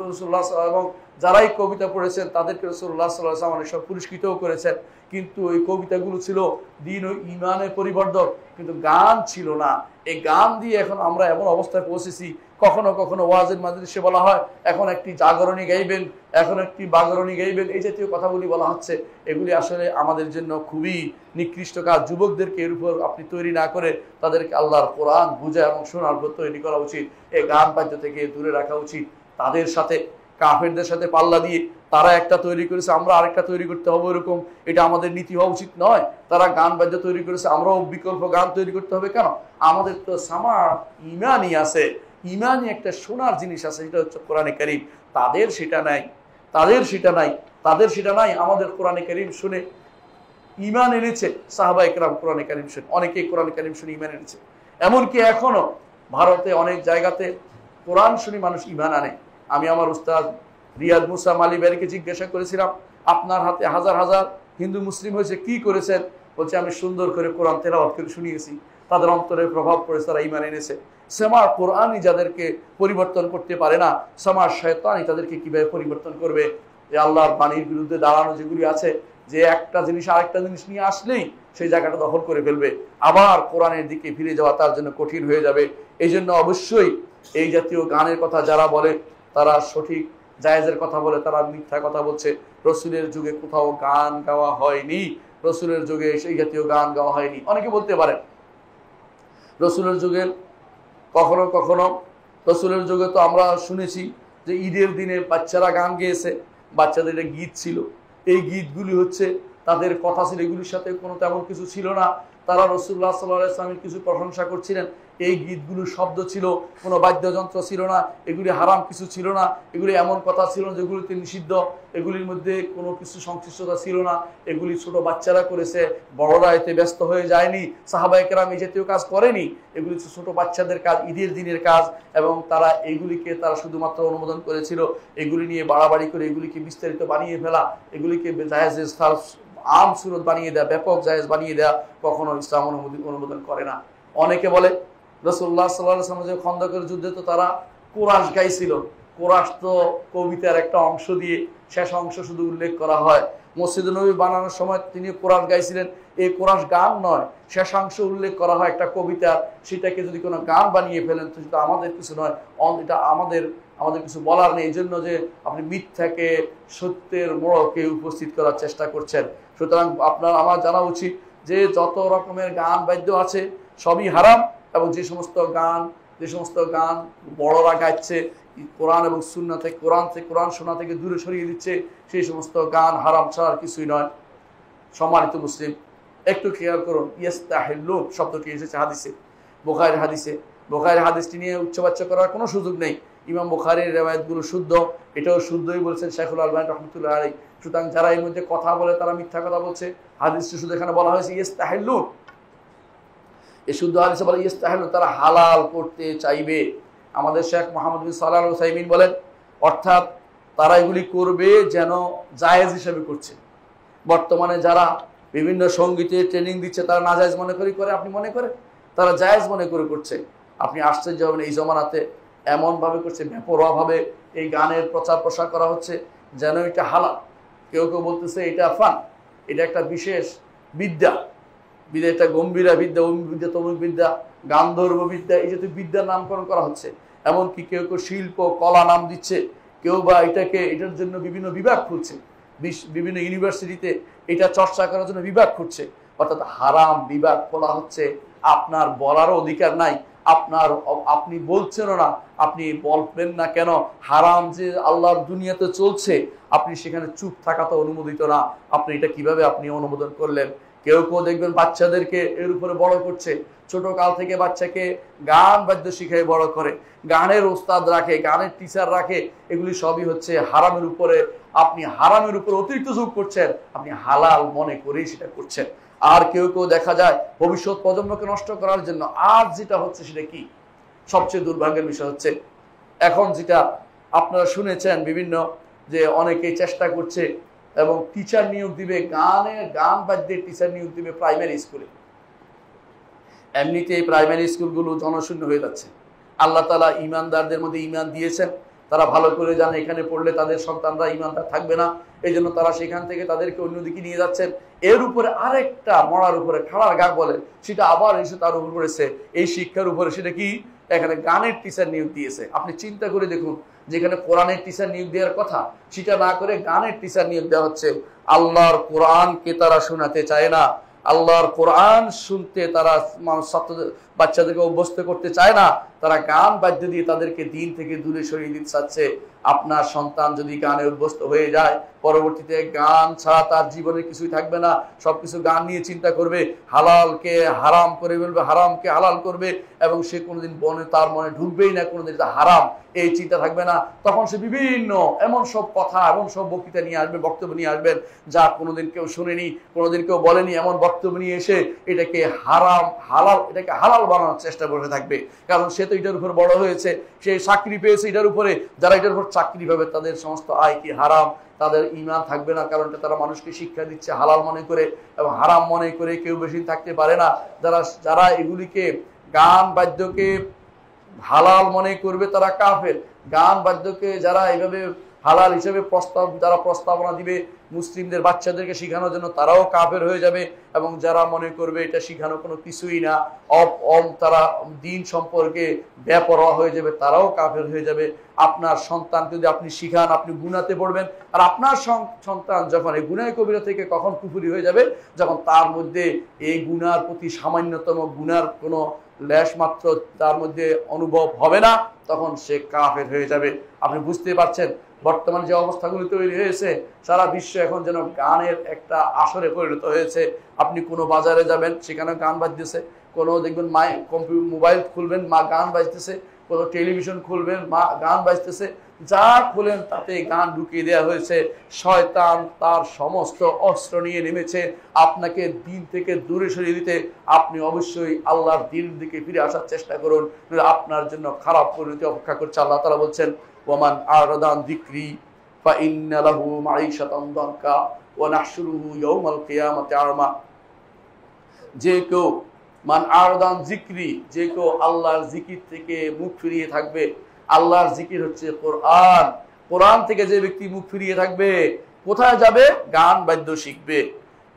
রাসূলুল্লাহ এবং যারাই কবিতা পড়েছেন তাদেরকে রাসূলুল্লাহ সাল্লাল্লাহু আলাইহি ওয়াসাল্লাম অনেক সব পুরস্কৃতও করেছেন। কিন্তু এই কবিতাগুলো ছিল দ্বীন ও ঈমানের পরিবর্ধক, কিন্তু গান ছিল না। এই গান দিয়ে এখন আমরা এমন অবস্থায় পৌঁছেছি, কখনো কখনো ওয়াজের মাজলিসে বলা হয় এখন একটি জাগরণী গাইবেন, এখন একটি বাগরণী গাইবেন, এই জাতীয় কথাগুলি বলা হচ্ছে। এগুলি আসলে আমাদের জন্য খুবই নিকৃষ্ট কাজ। যুবকদেরকে এর উপর আপনি তৈরি না করে তাদেরকে আল্লাহর কোরআন বুঝা এবং শোনার উপর তৈরি করা উচিত। এই গান বাদ্য থেকে দূরে রাখা উচিত। তাদের সাথে, কাফেরদের সাথে পাল্লা দিয়ে তারা একটা তৈরি করেছে, আমরা আরেকটা তৈরি করতে হবে, এরকম এটা আমাদের নীতি হওয়া উচিত নয়। তারা গান বাদ্য তৈরি করেছে, আমরাও বিকল্প গান তৈরি করতে হবে কেন? আমাদের তো সামা ইমানই আছে, ইমানই একটা শোনার জিনিস আছে, সেটা হচ্ছে কোরআনে কারীম। তাদের সেটা নাই, তাদের সেটা নাই। আমাদের কোরআনে কারীম শুনে ইমান এনেছে, সাহাবা ইকরাম কোরআনে কারীম শুনে, অনেকেই কোরআনে কারীম শুনে ইমান এনেছে। এমনকি এখনো ভারতে অনেক জায়গাতে কোরআন শুনে মানুষ ইমান আনে। আমি আমার উস্তাদ রিয়াদ মুসা মালিবাড়িকে জিজ্ঞাসা করেছিলাম, আপনার হাতে হাজার হাজার হিন্দু মুসলিম হয়েছে, কি করেছেন? বলছে আমি সুন্দর করে কোরআন তেলাওয়াত করে শুনিয়েছি, তাদের অন্তরে প্রভাব পড়েছে, তারা ঈমান এনেছে। সামার কোরআনই যাদেরকে পরিবর্তন করতে পারে না, সামার শয়তানই তাদেরকে কিভাবে পরিবর্তন করবে? যে আল্লাহর বাণীর বিরুদ্ধে দাঁড়ানো যেগুলি আছে, যে একটা জিনিস আরেকটা জিনিস নিয়ে আসলেই সেই জায়গাটা দখল করে ফেলবে, আবার কোরআনের দিকে ফিরে যাওয়া তার জন্য কঠিন হয়ে যাবে। এই জন্য অবশ্যই এই জাতীয় গানের কথা যারা বলে তারা সঠিক জায়েজের কথা বলে, তারা মিথ্যা কথা বলছে। রসুলের যুগে কোথাও গান গাওয়া হয়নি, রসুলের যুগে সেই জাতীয় গান গাওয়া হয়নি। অনেকে বলতে পারেন রসুলের যুগে কখনো কখনো, রসুলের যুগে তো আমরা শুনেছি যে ঈদের দিনে বাচ্চারা গান গেয়েছে, বাচ্চাদের একটা গীত ছিল, এই গীতগুলি হচ্ছে তাদের কথা ছিল, এগুলির সাথে কোনো তেমন কিছু ছিল না। তারা রাসূলুল্লাহ সাল্লাল্লাহু আলাইহি ওয়াসাল্লামের কিছু প্রশংসা করছিলেন, এই গীতগুলোর শব্দ ছিল, কোনো বাদ্যযন্ত্র ছিল না, এগুলি হারাম কিছু ছিল না, এগুলি এমন কথা ছিল যেগুলিতে নিষিদ্ধ, এগুলির মধ্যে কোনো কিছু সংশ্লিষ্টতা ছিল না। এগুলি ছোট বাচ্চারা করেছে, বড়রা এতে ব্যস্ত হয়ে যায়নি। সাহাবায়ে কেরাম এই জাতীয় কাজ করেনি, এগুলি ছোট বাচ্চাদের কাজ, ঈদের দিনের কাজ, এবং তারা এইগুলিকে তারা শুধুমাত্র অনুমোদন করেছিল। এগুলি নিয়ে বাড়াবাড়ি করে এগুলিকে বিস্তারিত বানিয়ে ফেলা, এগুলিকে জায়েজের স্থান আম সুরত বানিয়ে দেয়া, ব্যাপক জায়েজ বানিয়ে দেয়া কখনো ইসলাম অনুমোদন করে না। অনেকে বলে রাসূলুল্লাহ সাল্লাল্লাহু আলাইহি ওয়াসাল্লাম যে খন্দকের যুদ্ধে তো তারা কোরাস গাইছিল, কোরাস তো কবিতার একটা অংশ দিয়ে শেষ অংশ শুধু উল্লেখ করা হয়। মসজিদে নবী বানানোর সময় তিনি কোরাস গাইছিলেন, এই কোরাস গান নয়, শেষাংশ উল্লেখ করা হয় একটা কবিতা, সেটাকে যদি কোনো গান বানিয়ে ফেলেন তো সেটা আমাদের কিছু নয়, এটা আমাদের কিছু বলার নেই। এই জন্য যে আপনি মিথ্যাকে সত্যের মোড়কে উপস্থিত করার চেষ্টা করছেন। সুতরাং আপনার আমার জানা উচিত যে যত রকমের গান বাদ্য আছে সবই হারাম, এবং যে সমস্ত গান বড়রা গাইছে কোরআন এবং সুন্নাহ থেকে, কোরআন শোনা থেকে দূরে সরিয়ে দিচ্ছে, সেই সমস্ত গান হারাম ছাড়া কিছুই নয়। সম্মানিত মুসলিম, একটু খেয়াল করুন, ইস্তাহিল্লু শব্দটি এসেছে হাদিসে, বুখারীর হাদিসটি নিয়ে উচ্চবাচ্য করার কোনো সুযোগ নেই। ইমাম বুখারীর রিওয়ায়াতগুলো শুদ্ধ, এটাও শুদ্ধই বলছেন শাইখুল আলবানী রাহমাতুল্লাহ আলাইহি। সুতরাং যারা এর মধ্যে কথা বলে তারা মিথ্যা কথা বলছে। হাদিসটি শুধু এখানে বলা হয়েছে ইস্তাহিল্লু, এই শুদ্ধ হাদিসে বলে ইস্তাহিলু, তারা হালাল করতে চাইবে। আমাদের শেখ মোহাম্মদ বিন সালেহ আল উসাইমিন বলেন, অর্থাৎ তারা এগুলি করবে যেন জায়েজ হিসেবে করছে। বর্তমানে যারা বিভিন্ন সঙ্গীতে ট্রেনিং দিচ্ছে তারা নাজায়েজ মনে করে, আপনি মনে করেন তারা জায়েজ মনে করে করছে। আপনি আশ্চর্য হবেন, এই জমানাতে এমনভাবে করছে, বেপরোয়াভাবে এই গানের প্রচার প্রসার করা হচ্ছে যেন এটা হালাল। কেউ কেউ বলতেছে এটা ফান, এটা একটা বিশেষ বিদ্যা, এটা গম্ভীরা বিদ্যা, অমুক বিদ্যা, তমুক বিদ্যা, গান্ধর্ব বিদ্যা, এই জাতীয় বিদ্যার নামকরণ করা হচ্ছে। এমনকি কেউ কেউ শিল্প কলা নাম দিচ্ছে, কেউ বা এটার জন্য বিভিন্ন বিভাগ খুলছে, বিভিন্ন ইউনিভার্সিটিতে এটা চর্চা করার জন্য বিভাগ খুলছে। অর্থাৎ হারাম বিভাগ খোলা হচ্ছে। আপনার বলারও অধিকার নাই, আপনি বলছেনও না, আপনি বলবেন না কেন? হারাম যে আল্লাহর দুনিয়াতে চলছে, আপনি সেখানে চুপ থাকা তো অনুমোদিত না। আপনি এটা কিভাবে আপনি অনুমোদন করলেন? কেউ কেউ দেখবেন বাচ্চাদেরকে এর উপরে বড় করছে, ছোট কাল থেকে বাচ্চাকে গান বাদ্য শিখায় বড় করে, গানের ওস্তাদ রাখে, গানের টিচার রাখে। এগুলি সবই হচ্ছে হারামের উপরে। আপনি হারামের উপর অতিরিক্ত যোগ করছেন, আপনি হালাল মনে করেই সেটা করছেন। আর কেউ কেউ দেখা যায় ভবিষ্যৎ প্রজন্মকে নষ্ট করার জন্য আজ যেটা হচ্ছে সেটা কি? সবচেয়ে দুর্ভাগ্যের বিষয় হচ্ছে এখন যেটা আপনারা শুনেছেন বিভিন্ন যে অনেকেই চেষ্টা করছে এবং টিচার নিয়োগ দিবে, গান বাদ্যের টিচার নিয়োগ দিবে প্রাইমারি স্কুলে। এমনিতে এই প্রাইমারি স্কুলগুলো জনশূন্য হয়ে যাচ্ছে। আল্লাহ তাআলা ঈমানদারদের মধ্যে ঈমান দিয়েছেন, তারা ভালো করে জানে এখানে পড়লে তাদের সন্তানরা ঈমানদার থাকবে না, এই জন্য তারা সেখান থেকে তাদেরকে অন্যদিকে নিয়ে যাচ্ছেন। এর উপরে আরেকটা মরার উপরে খাড়ার গা বলে, সেটা আবার এসে তার উপর পড়েছে এই শিক্ষার উপরে। সেটা কি? এখানে গানের টিচার নিয়োগ দিয়েছে। আপনি চিন্তা করে দেখুন, যেখানে কোরআনের টিচার নিয়োগ দেওয়ার কথা সেটা না করে গানের টিচার নিয়োগ দেওয়া হচ্ছে। আল্লাহর কোরআনকে তারা শোনাতে চায় না, আল্লাহর কোরআন শুনতে তারা বাচ্চাদেরকে অভ্যস্ত করতে চায় না, তারা গান বাদ্য দিয়ে তাদেরকে দিন থেকে দূরে সরিয়ে দিতে চাচ্ছে। আপনার সন্তান যদি গানে অভ্যস্ত হয়ে যায়, পরবর্তীতে গান ছাড়া তার জীবনে কিছুই থাকবে না, সবকিছু গান নিয়ে চিন্তা করবে, হালালকে হারাম করে বলবে, হারামকে হালাল করবে, এবং সে কোনোদিন তার মনে ঢুকবেই না কোনোদিন হারাম, এই চিন্তা থাকবে না। তখন সে বিভিন্ন এমন সব কথা, এমন সব বক্তৃতা নিয়ে আসবে, বক্তব্য নিয়ে আসবেন যা কোনোদিন কেউ শুনেনি, কোনোদিন কেউ বলেনি, এমন বক্তব্য নিয়ে এসে এটাকে এটাকে হালাল বানানোর চেষ্টা করে থাকবে। কারণ সে তো এটার উপর বড় হয়েছে, সে চাকরি পেয়েছে এটার উপরে। যারা এটার উপর চাকরি পাবে তাদের সমস্ত আয় কি হারাম, তাদের ঈমান থাকবে না, কারণ তারা মানুষকে শিক্ষা দিচ্ছে হালাল মনে করে, এবং হারাম মনে করে কেউ বেশি থাকতে পারে না। যারা এগুলিকে গান বাদ্যকে হালাল মনে করবে তারা কাফের। গান বাদ্যকে যারা এইভাবে হালাল হিসেবে প্রস্তাবনা দিবে মুসলিমদের বাচ্চাদেরকে শেখানোর জন্য, তারাও কাফের হয়ে যাবে। এবং যারা মনে করবে এটা শেখানো কোনো কিছুই না, তারা দিন সম্পর্কে বেপরোয়া হয়ে যাবে, তারাও কাফের হয়ে যাবে। আপনার সন্তান যদি আপনি শিখান, আপনি গুনাতে পড়বেন, আর আপনার সন্তান যখন এই গুনাহ কবিরা থেকে কখন কুফরি হয়ে যাবে, যখন তার মধ্যে এই গুনার প্রতি সামান্যতম গুনার কোনো লেশ মাত্র তার মধ্যে অনুভব হবে না, তখন সে কাফের হয়ে যাবে। আপনি বুঝতে পারছেন বর্তমান যে অবস্থাগুলি তৈরি হয়েছে, সারা বিশ্ব এখন যেন গানের একটা আসরে পরিণত হয়েছে। আপনি কোনো বাজারে যাবেন, সেখানে গান বাজতেছে, কোনো দেখবেন মোবাইল খুলবেন, গান বাজতেছে, কোনো টেলিভিশন খুলবেন, গান বাজতেছে, যা খুলেন তাতে গান ঢুকিয়ে দেওয়া হয়েছে। শয়তান তার সমস্ত অস্ত্র নিয়ে নেমেছে আপনাকে দিন থেকে দূরে সরিয়ে দিতে। আপনি অবশ্যই আল্লাহর দিনের দিকে ফিরে আসার চেষ্টা করুন, আপনার জন্য খারাপ পরিণতি অপেক্ষা করছে। আল্লাহ তাআলা বলছেন, ওয়ামান আরাদা আন যিকরি ফাইন্না লাহু মাঈশাতান দানকা ওয়া নাহশুরুহু ইয়াওমাল কিয়ামাতি আমা। যে কেউ মান আরাদা আন যিকরি, যে কেউ আল্লাহর জিকির থেকে মুখ ফিরিয়ে থাকবে, আল্লাহর জিকির হচ্ছে কোরআন, কোরআন থেকে যে ব্যক্তি মুখ ফিরিয়ে থাকবে কোথায় যাবে? গান বাদ্য শিখবে।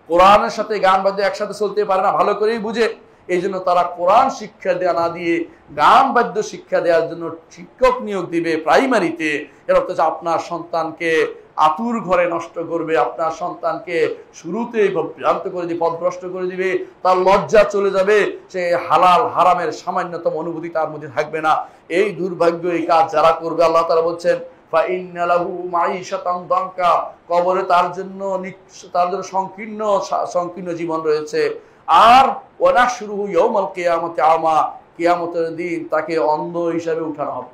কোরআনের সাথে গান বাদ্য একসাথে চলতে পারে না, ভালো করেই বুঝে। এই জন্য তারা কোরআন শিক্ষা দেওয়া না দিয়ে গান বাদ্য শিক্ষা দেওয়ার জন্য শিক্ষক নিয়োগ দিবে প্রাইমারিতে। এর অর্থ হচ্ছে আপনার সন্তানকে আতুর ঘরে নষ্ট করবে, আপনার সন্তানকে শুরুতেই ভ্রান্ত করে দিয়ে পথভ্রষ্ট করে দিবে, তার লজ্জা চলে যাবে, সে হালাল হারামের সামান্যতম অনুভূতি তার মধ্যে থাকবে না। এই দুর্ভাগ্য এই কাজ যারা করবে, আল্লাহ তাআলা বলছেন ফাইন্না লাহু মাঈশাতান দানকা, কবরে তার জন্য সংকীর্ণ জীবন রয়েছে। আর ওয়া নাহশুরুহু ইয়াওমাল কিয়ামাতি আমা, কিয়ামতের দিন তাকে অন্ধ হিসাবে উঠানো হবে,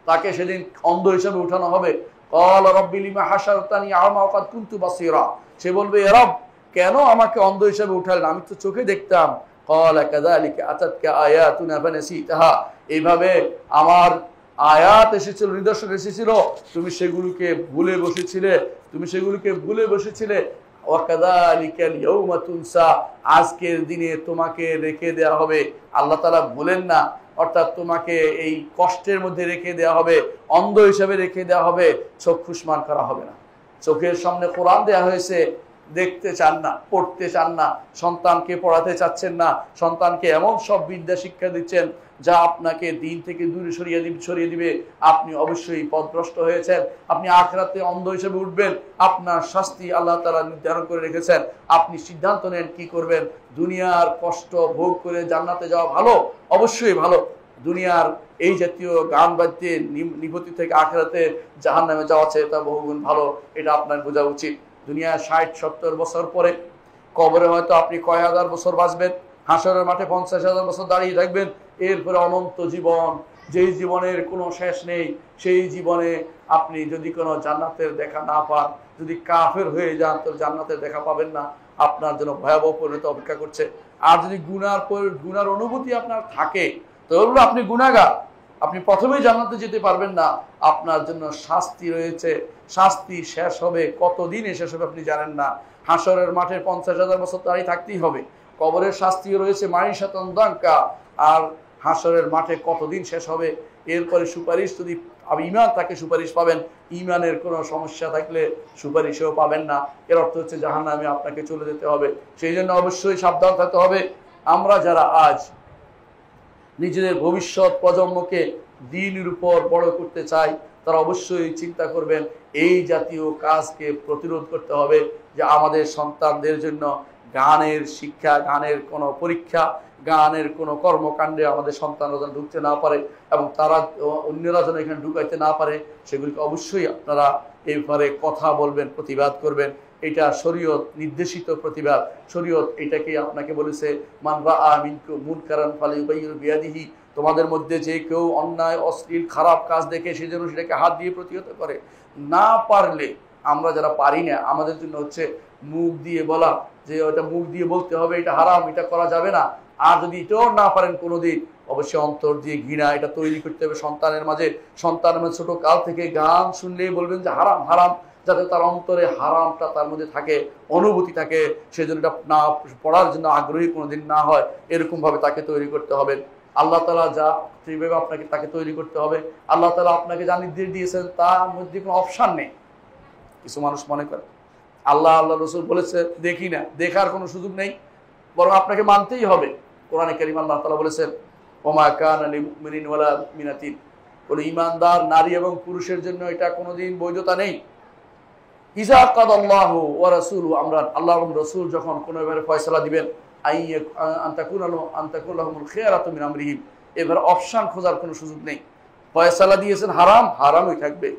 তাকে সেদিন অন্ধ হিসাবে উঠানো হবে। ক্বালা রাব্বি লিমা হাশারতানি আমা ওয়া কাদ কুনতু বাসীরা, সে বলবে, এ রব কেন আমাকে অন্ধ হিসাবে উঠালেন, আমি তো চোখে দেখতাম, ক্বালা কাযালিকা আতাতকা আয়াতুনা ফানাসিতাহা, এইভাবে আমার আয়াত এসেছিল, নিদর্শন এসেছিল, তুমি সেগুলোকে ভুলে বসেছিলে। ওয়াকাযালিকাল ইয়াউমা তুনসা, আজকের দিনে তোমাকে রেখে দেয়া হবে। আল্লাহ তাআলা বলেন না, অর্থাৎ তোমাকে এই কষ্টের মধ্যে রেখে দেয়া হবে, অন্ধ হিসেবে রেখে দেয়া হবে, চক্ষুষ্মান করা হবে না। চোখের সামনে কোরআন দেয়া হয়েছে, দেখতে চান না, পড়তে চান না, সন্তানকে পড়াতে চাচ্ছেন না, সন্তানকে এমন সব বিদ্যা শিক্ষা দিচ্ছেন যা আপনাকে দিন থেকে দূরে সরিয়ে দিবে। আপনি অবশ্যই পথভ্রষ্ট হয়েছেন, আপনি আখিরাতে অন্ধ হিসেবে উঠবেন, আপনার শাস্তি আল্লাহ তাআলা নির্ধারণ করে রেখেছেন। আপনি সিদ্ধান্ত নেন কি করবেন। দুনিয়ার কষ্ট ভোগ করে জান্নাতে যাওয়া ভালো, অবশ্যই ভালো। দুনিয়ার এই জাতীয় গান বাদ্যে নিপতি থেকে আখিরাতে জাহান্নামে যাওয়া আছে, তা বহুগুণ ভালো, এটা আপনার বোঝা উচিত। দুনিয়া 60-70 বছর পরে কবরে হয়তো আপনি কয় হাজার বছর বাঁচবেন, হাসরের মাঠে 50,000 বছর দাঁড়িয়ে থাকবেন, এরপরে অনন্ত জীবন, যেই জীবনের কোনো শেষ নেই, সেই জীবনে আপনি যদি কোনো জান্নাতের দেখা না পান, যদি কাফের হয়ে যান, তো জান্নাতের দেখা পাবেন না, আপনার জন্য ভয়াবহ পরিণতি অপেক্ষা করছে। আর যদি গুনার অনুভূতি আপনার থাকে, তো আপনি গুনাহগার, আপনি প্রথমেই জান্নাতে যেতে পারবেন না, আপনার জন্য শাস্তি রয়েছে। শাস্তি শেষ হবে কতদিনে শেষ হবে আপনি জানেন না। হাসরের মাঠে 50,000 বছর দাঁড়িয়ে থাকতেই হবে। কবরের শাস্তিও রয়েছে মাইশাতান দাঙ্কা, আর হাসরের মাঠে কতদিন শেষ হবে। এরপরে সুপারিশ, যদি ঈমান তাকে সুপারিশ পাবেন, ঈমানের কোনো সমস্যা থাকলে সুপারিশও পাবেন না। এর অর্থ হচ্ছে জাহান্নামে আপনাকে চলে যেতে হবে। সেই জন্য অবশ্যই সাবধান থাকতে হবে। আমরা যারা আজ নিজেদের ভবিষ্যৎ প্রজন্মকে দ্বীনের উপর বড় করতে চাই, তারা অবশ্যই চিন্তা করবেন এই জাতীয় কাজকে প্রতিরোধ করতে হবে, যে আমাদের সন্তানদের জন্য গানের শিক্ষা, গানের কোনো পরীক্ষা, গানের কোনো কর্মকাণ্ডে আমাদের সন্তানরা যেন ঢুকতে না পারে, এবং তারা অন্যরা যেন এখানে ঢুকাইতে না পারে, সেগুলিকে অবশ্যই আপনারা এই ব্যাপারে কথা বলবেন, প্রতিবাদ করবেন। এটা শরীয়ত নির্দেশিত প্রতিবাদ। শরীয়ত এটাকে আপনাকে বলেছে, মান রাআ মিনকুম মুনকারান ফালিয়ুগাইয়িরহু বিয়াদিহি, তোমাদের মধ্যে যে কেউ অন্যায়, অশ্লীল, খারাপ কাজ দেখে সে যেন সেটাকে হাত দিয়ে প্রতিহত করে। না পারলে, আমরা যারা পারি না, আমাদের জন্য হচ্ছে মুখ দিয়ে বলা, যে ওটা মুখ দিয়ে বলতে হবে এটা হারাম, এটা করা যাবে না। আর যদি এটাও না পারেন কোনোদিন, অবশ্যই অন্তর দিয়ে ঘৃণা এটা তৈরি করতে হবে সন্তানের মাঝে। সন্তানের ছোট কাল থেকে গান শুনলেই বলবেন যে হারাম হারাম, যাতে তার অন্তরে হারামটা তার মধ্যে থাকে, অনুভূতি থাকে, সেজন্য এটা না পড়ার জন্য আগ্রহী কোনোদিন না হয়, এরকম ভাবে তাকে তৈরি করতে হবে। আল্লাহ তাআলা যা সেইভাবে আপনাকে তাকে তৈরি করতে হবে। আল্লাহ তাআলা আপনাকে যা নির্দেশ দিয়েছেন তার মধ্যে কোনো অপশন নেই। কিছু মানুষ মনে করে আল্লাহ রাসূল বলেছে দেখি না, দেখার কোনো সুযোগ নেই, বরং আপনাকে মানতেই হবে। কোরআনে কারীম আল্লাহ তাআলা বলেছেন, ওমা কানা লিল মুমিনিন ওয়ালা মুমিনাতিন, কোন ঈমানদার নারী এবং পুরুষের জন্য এটা কোনোদিন বৈধতা নেই। ইজা কাদাল্লাহু ওয়া রাসূলুহু আমরান, আল্লাহ এবং রাসূল যখন কোনো ব্যাপারে ফয়সালা দিবেন, আনতাকুন লাহুমুল খিয়ারাতু মিন আমরিহিম, এবার অপশন খোঁজার কোনো সুযোগ নেই। ফয়সালা দিয়েছেন হারাম, হারামই থাকবে।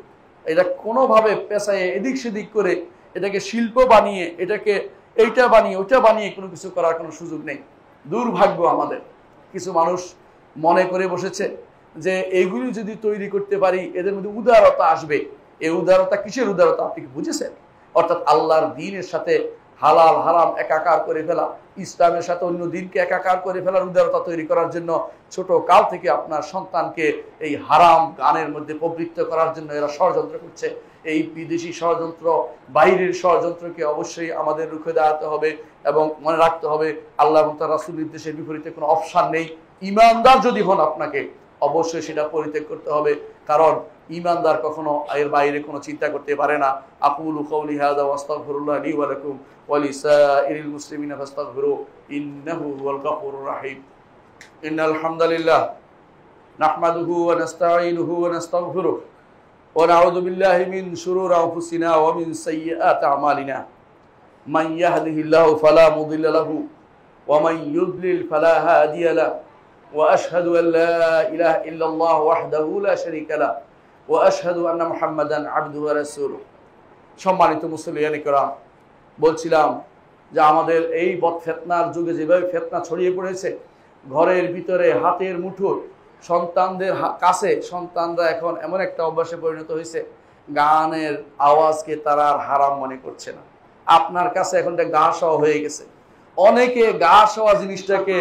এটা কোনোভাবে পেছায় এদিক সেদিক করে, এটাকে শিল্প বানিয়ে, এটাকে এইটা বানিয়ে ওইটা বানিয়ে কোনো কিছু করার কোনো সুযোগ নেই। দুর্ভাগ্য আমাদের কিছু মানুষ মনে করে বসেছে যে এইগুলি যদি তৈরি করতে পারি এদের মধ্যে উদারতা আসবে। এই উদারতা কিসের উদারতা আপনি কি বুঝেছেন? অর্থাৎ আল্লাহর দ্বীনের সাথে হালাল হারাম একাকার করে ফেলা, ইসলামের সাথে অন্য দিনকে একাকার করে ফেলার উদারতা তৈরি করার জন্য ছোট কাল থেকে আপনার সন্তানকে এই হারাম গানের মধ্যে প্রবৃত্ত করার জন্য এরা ষড়যন্ত্র করছে। এই বিদেশি ষড়যন্ত্র, বাইরের ষড়যন্ত্রকে অবশ্যই আমাদের রুখে দাঁড়াতে হবে এবং মনে রাখতে হবে আল্লাহ এবং তার রাসূল নির্দেশের বিপরীতে কোনো অপশন নেই। ঈমানদার যদি হন আপনাকে অবশ্যই সেটা পরিত্যাগ করতে হবে, কারণ ঈমানদার কখনো এর বাইরে কোনো চিন্তা করতে পারে না। আকুলু কাওলি হাযা ওয়া আস্তাগফিরুল্লাহ লি ওয়া লাকুম ওয়া লিসাইরিল মুসলিমিনা ফাস্তাগফিরু ইন্নাহু হুয়াল গফুরুর রাহিম। ইন্নাল হামদালিল্লাহ নাহমাদুহু ওয়া নাস্তাঈনুহু ওয়া নাস্তাগফিরুহু ওয়া নাউযু বিল্লাহি মিন শুরুরি আনফুসিনা ওয়া মিন সাইয়্যাতি আমালিনা। মান ইয়াহদিহিল্লাহু ফালা মুদিল্লা লাহু ওয়া মান ইউদ্লিল ফালা হাদিয়া লাহু। وأشهد أن لا إله إلا الله وحده لا شريك له وأشهد أن محمدا عبده ورسوله। সম্মানিত মুসলিয়ানে কেরাম, বলছিলাম যে আমাদের এই বদ ফিতনার যুগে যেভাবে ফিতনা ছড়িয়ে পড়েছে, ঘরের ভিতরে হাতের মুঠোর সন্তানদের কাছে সন্তানরা এখন এমন একটা অভ্যাসে পরিণত হয়েছে, গানের আওয়াজকে তারা আর হারাম মনে করছে না। আপনার কাছে এখন একটা গা সহ হয়ে গেছে। অনেকে গাছ হওয়া জিনিসটাকে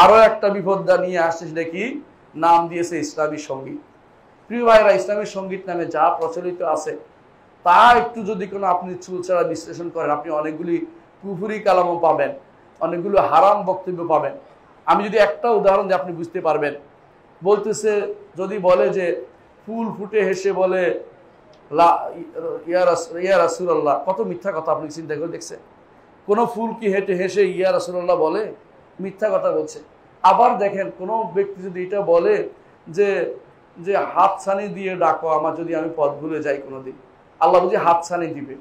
আরো একটা বিপদটা নিয়ে আসছে, সেটা কি নাম দিয়েছে ইসলামী সঙ্গীত। প্রিয় ভাইরা, ইসলামী সঙ্গীত নামে যা প্রচলিত আছে তা একটু যদি কোনো আপনি চুলচারা বিশ্লেষণ করেন, আপনি অনেকগুলি কুফরি কালামও পাবেন, অনেকগুলো হারাম বক্তব্য পাবেন। আমি যদি একটা উদাহরণ দিই আপনি বুঝতে পারবেন। বলতেছে, যদি বলে যে ফুল ফুটে হেসে বলে ইয়া রাসূলুল্লাহ, কত মিথ্যা কথা আপনি চিন্তা করে দেখছেন? কোনো ফুল কি হেঁটে হেসে ইয়া রাসূলুল্লাহ বলে? মিথ্যা কথা বলছে। আবার দেখেন, কোনো ব্যক্তি যদি এটা বলে যে যে হাতছানি দিয়ে ডাকো আমার, যদি আমি পথ ভুলে যাই কোনোদিন, আল্লাহ বুঝি হাতছানি দিবে,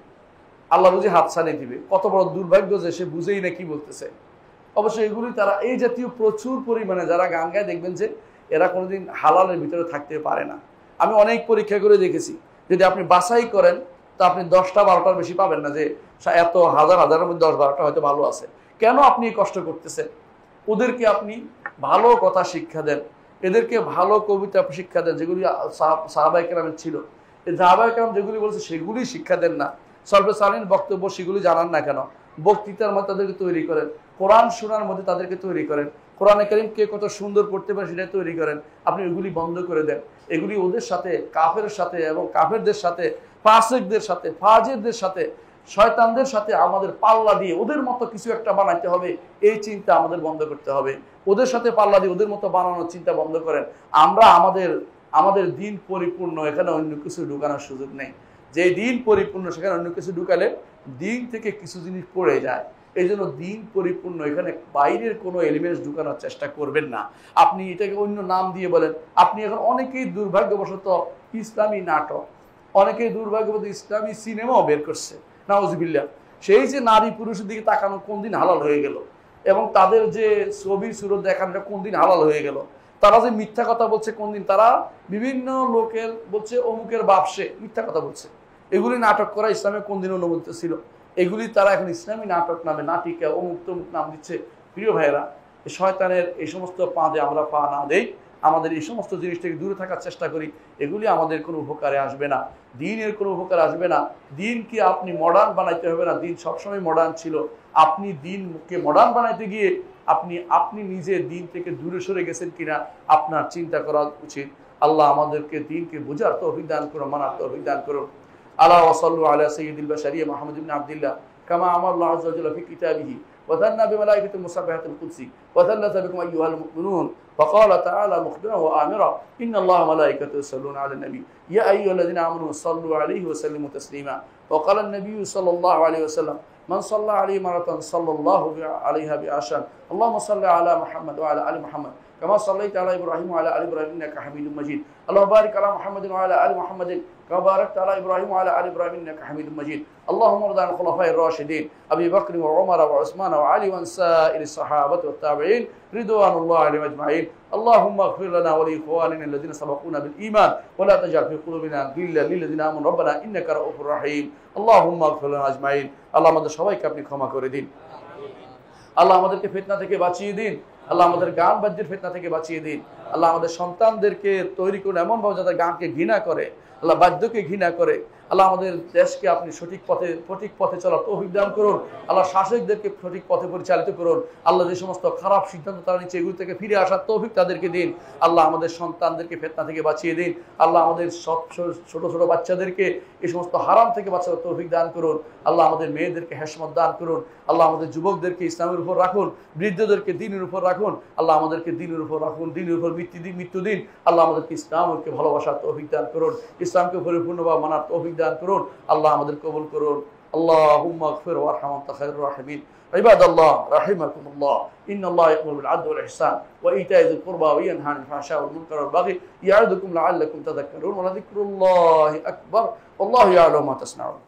আল্লাহ বুঝি হাতছানি দিবে। কত বড় দুর্ভাগ্য যে সে বুঝেই না কি বলতেছে। অবশ্যই এগুলি তারা, এই জাতীয় প্রচুর পরিমাণে যারা গান গায়, দেখবেন যে এরা কোনোদিন হালালের ভিতরে থাকতে পারে না। আমি অনেক পরীক্ষা করে দেখেছি, যদি আপনি বাছাই করেন তা আপনি 10টা 12টার বেশি পাবেন না যে এত হাজার হাজারের মধ্যে 10-12টা হয়তো ভালো আছে। কেন আপনি কষ্ট করতেছেন? ওদেরকে আপনি ভালো কথা শিক্ষা দেন, এদেরকে ভালো কবিতা শিক্ষা দেন, যেগুলি সাহাবায়ে কেরামের ছিল। এই সাহাবায়ে কেরাম যেগুলি বলছে সেগুলি শিক্ষা দেন না। সলফে সালিহিন বক্তব্য সেগুলি জানান না কেন? বক্তৃতার মধ্যে তাদেরকে তৈরি করেন, কোরআন শোনার মধ্যে তাদেরকে তৈরি করেন, কোরআনে কারীম কে কত সুন্দর পড়তে পারে সেটা তৈরি করেন। আপনি এগুলি বন্ধ করে দেন। এগুলি ওদের সাথে, কাফের সাথে এবং কাফেরদের সাথে, ফাসিকদের সাথে, ফাজিরদের সাথে, শয়তানদের সাথে আমাদের পাল্লা দিয়ে ওদের মতো কিছু একটা বানাইতে হবে, এই চিন্তা আমাদের বন্ধ করতে হবে। ওদের সাথে পাল্লা দিয়ে ওদের মতো বানানোর চিন্তা বন্ধ করেন। আমরা আমাদের দিন পরিপূর্ণ, এখানে অন্য কিছু ঢুকানোর সুযোগ নেই। যে দিন পরিপূর্ণ সেখানে অন্য কিছু ঢুকালে দিন থেকে কিছু জিনিস পড়ে যায়। এই জন্য দিন পরিপূর্ণ, এখানে বাইরের কোনো এলিমেন্টস ঢুকানোর চেষ্টা করবেন না। আপনি এটাকে অন্য নাম দিয়ে বলেন। আপনি এখন অনেকেই দুর্ভাগ্যবশত ইসলামী নাটক, অনেকেই দুর্ভাগ্যবশত ইসলামী সিনেমাও বের করছে, নাউজুবিল্লাহ। সেই যে নারী পুরুষের দিকে তাকানো কোন দিন হালাল হয়ে গেল, এবং তাদের যে ছবি সুরত দেখানোটা কোন দিন হালাল হয়ে গেল, তারা যে মিথ্যা কথা বলছে কোন দিন, তারা বিভিন্ন লোকের বলছে অমুকের বাপসে মিথ্যা কথা বলছে। এগুলি নাটক করা ইসলামে কোন দিন অনুমোদিত ছিল? এগুলি তারা এখন ইসলামী নাটক নামে, নাটিকা, অমুক তমুক নাম দিচ্ছে। প্রিয় ভাইয়েরা, এই শয়তানের এই সমস্ত পাঁদে আমরা পা না দেই, আমাদের এই সমস্ত জিনিস থেকে দূরে থাকার চেষ্টা করি। এগুলি আমাদের কোনো উপকারে আসবে না, দিনের কোনো উপকার আসবে না। দিনকে আপনি মডার্ন বানাইতে হবে না, দিন সবসময় মডার্ন ছিল। আপনি দিনকে মডার্ন বানাইতে গিয়ে আপনি নিজে দিন থেকে দূরে সরে গেছেন কিনা আপনার চিন্তা করা উচিত। আল্লাহ আমাদেরকে দিনকে বোঝার তৌফিক দান করুন, মানার তৌফিক দান করুন। আলা ওয়া সাল্লু আলা সাইয়্যিদিল বাশারিয়া মুহাম্মদ ইবনে আব্দুল্লাহ কামা আমারা আল্লাহু আযজা ওয়া জাল্লা ফি কিতাবিহি ওয়া যান্না বিমালাইকাতিল মুসাব্বিহাতিল কুদসি ওয়া যাল্লাতা বিকুম আইয়ুহাল মুমিনুন فقال تعالى مخبرا وآمرا إن الله وملائكته يصلون على النبي يا أيها الذين آمنوا صلوا عليه وسلموا تسليما وقال النبي صلى الله عليه وسلم من صلى عليه مرة صلى الله عليها بعشرا اللهم صل على محمد وعلى آل محمد كما صليت على إبراهيم وعلى آل إبراهيم إنك حميد مجيد اللهم بارك على محمد وعلى آل محمد كما باركت على إبراهيم وعلى آل إبراهيم إنك حميد مجيد اللهم ارض عن الخلفاء الراشدين أبي بكر وعمر وعثمان وعلي وعن سائر الصحابة والتابعين رضوان الله عليهم أجمعين اللهم اغفر لنا ولإخواننا الذين سبقونا بالإيمان ولا تجعل في قلوبنا غلا للذين آمنوا ربنا إنك رؤوف رحيم اللهم اغفر لنا أجمعين আল্লাহ আমাদের সবাইকে আপনি ক্ষমা করে দিন। আল্লাহ আমাদেরকে ফিতনা থেকে বাঁচিয়ে দিন। আল্লাহ আমাদের গান বাদ্যের ফিতনা থেকে বাঁচিয়ে দিন। আল্লাহ আমাদের সন্তানদেরকে তৈরি করুন এমনভাবে যাতে গানকে ঘৃণা করে, আল্লাহ বাদ্যকে ঘৃণা করে। আল্লাহ আমাদের দেশকে আপনি সঠিক পথে চলার তৌফিক দান করুন। আল্লাহ শাসকদেরকে সঠিক পথে পরিচালিত করুন। আল্লাহ যে সমস্ত খারাপ সিদ্ধান্ত তারা নিচ্ছে এগুলি থেকে ফিরে আসার তৌফিক তাদেরকে দিন। আল্লাহ আমাদের সন্তানদেরকে ফিতনা থেকে বাঁচিয়ে দিন। আল্লাহ আমাদের ছোট ছোট বাচ্চাদেরকে এই সমস্ত হারাম থেকে বাঁচার তৌফিক দান করুন। আল্লাহ আমাদের মেয়েদেরকে হেশমত দান করুন। আল্লাহ আমাদের যুবকদেরকে ইসলামের উপর রাখুন, বৃদ্ধদেরকে দ্বীনের উপর রাখুন। আল্লাহ আমাদেরকে দ্বীনের উপর রাখুন, দ্বীনের উপর মৃত্যু দিন। আল্লাহ আমাদেরকে ইসলামকে ভালোবাসার তৌফিক দান করুন, ইসলামকে পরিপূর্ণভাবে মানার তৌফিক দান করুন। আল্লাহ আমাদের কবুল করুন। আল্লাহুম্মা গফির ওয়ারহাম আনতা খায়রুর রাহিমিন। ইবাদাল্লাহ রাহিমাকুমুল্লাহ ইন্নাল্লাহা ইয়া'মুরু বিল 'আদলি ওয়াল ইহসান ওয়া ইতা'i যিল কুরবা ওয়া ইয়ানহা আনিল ফাহশা'i ওয়াল মুনকারি ওয়াল বাগই ইয়া'iদুকুম লা'আল্লাকুম তাযাক্কারুন ওয়া লাযিকরুল্লাহি আকবার ওয়াল্লাহু ইয়া'লামু মা তাসনাউন।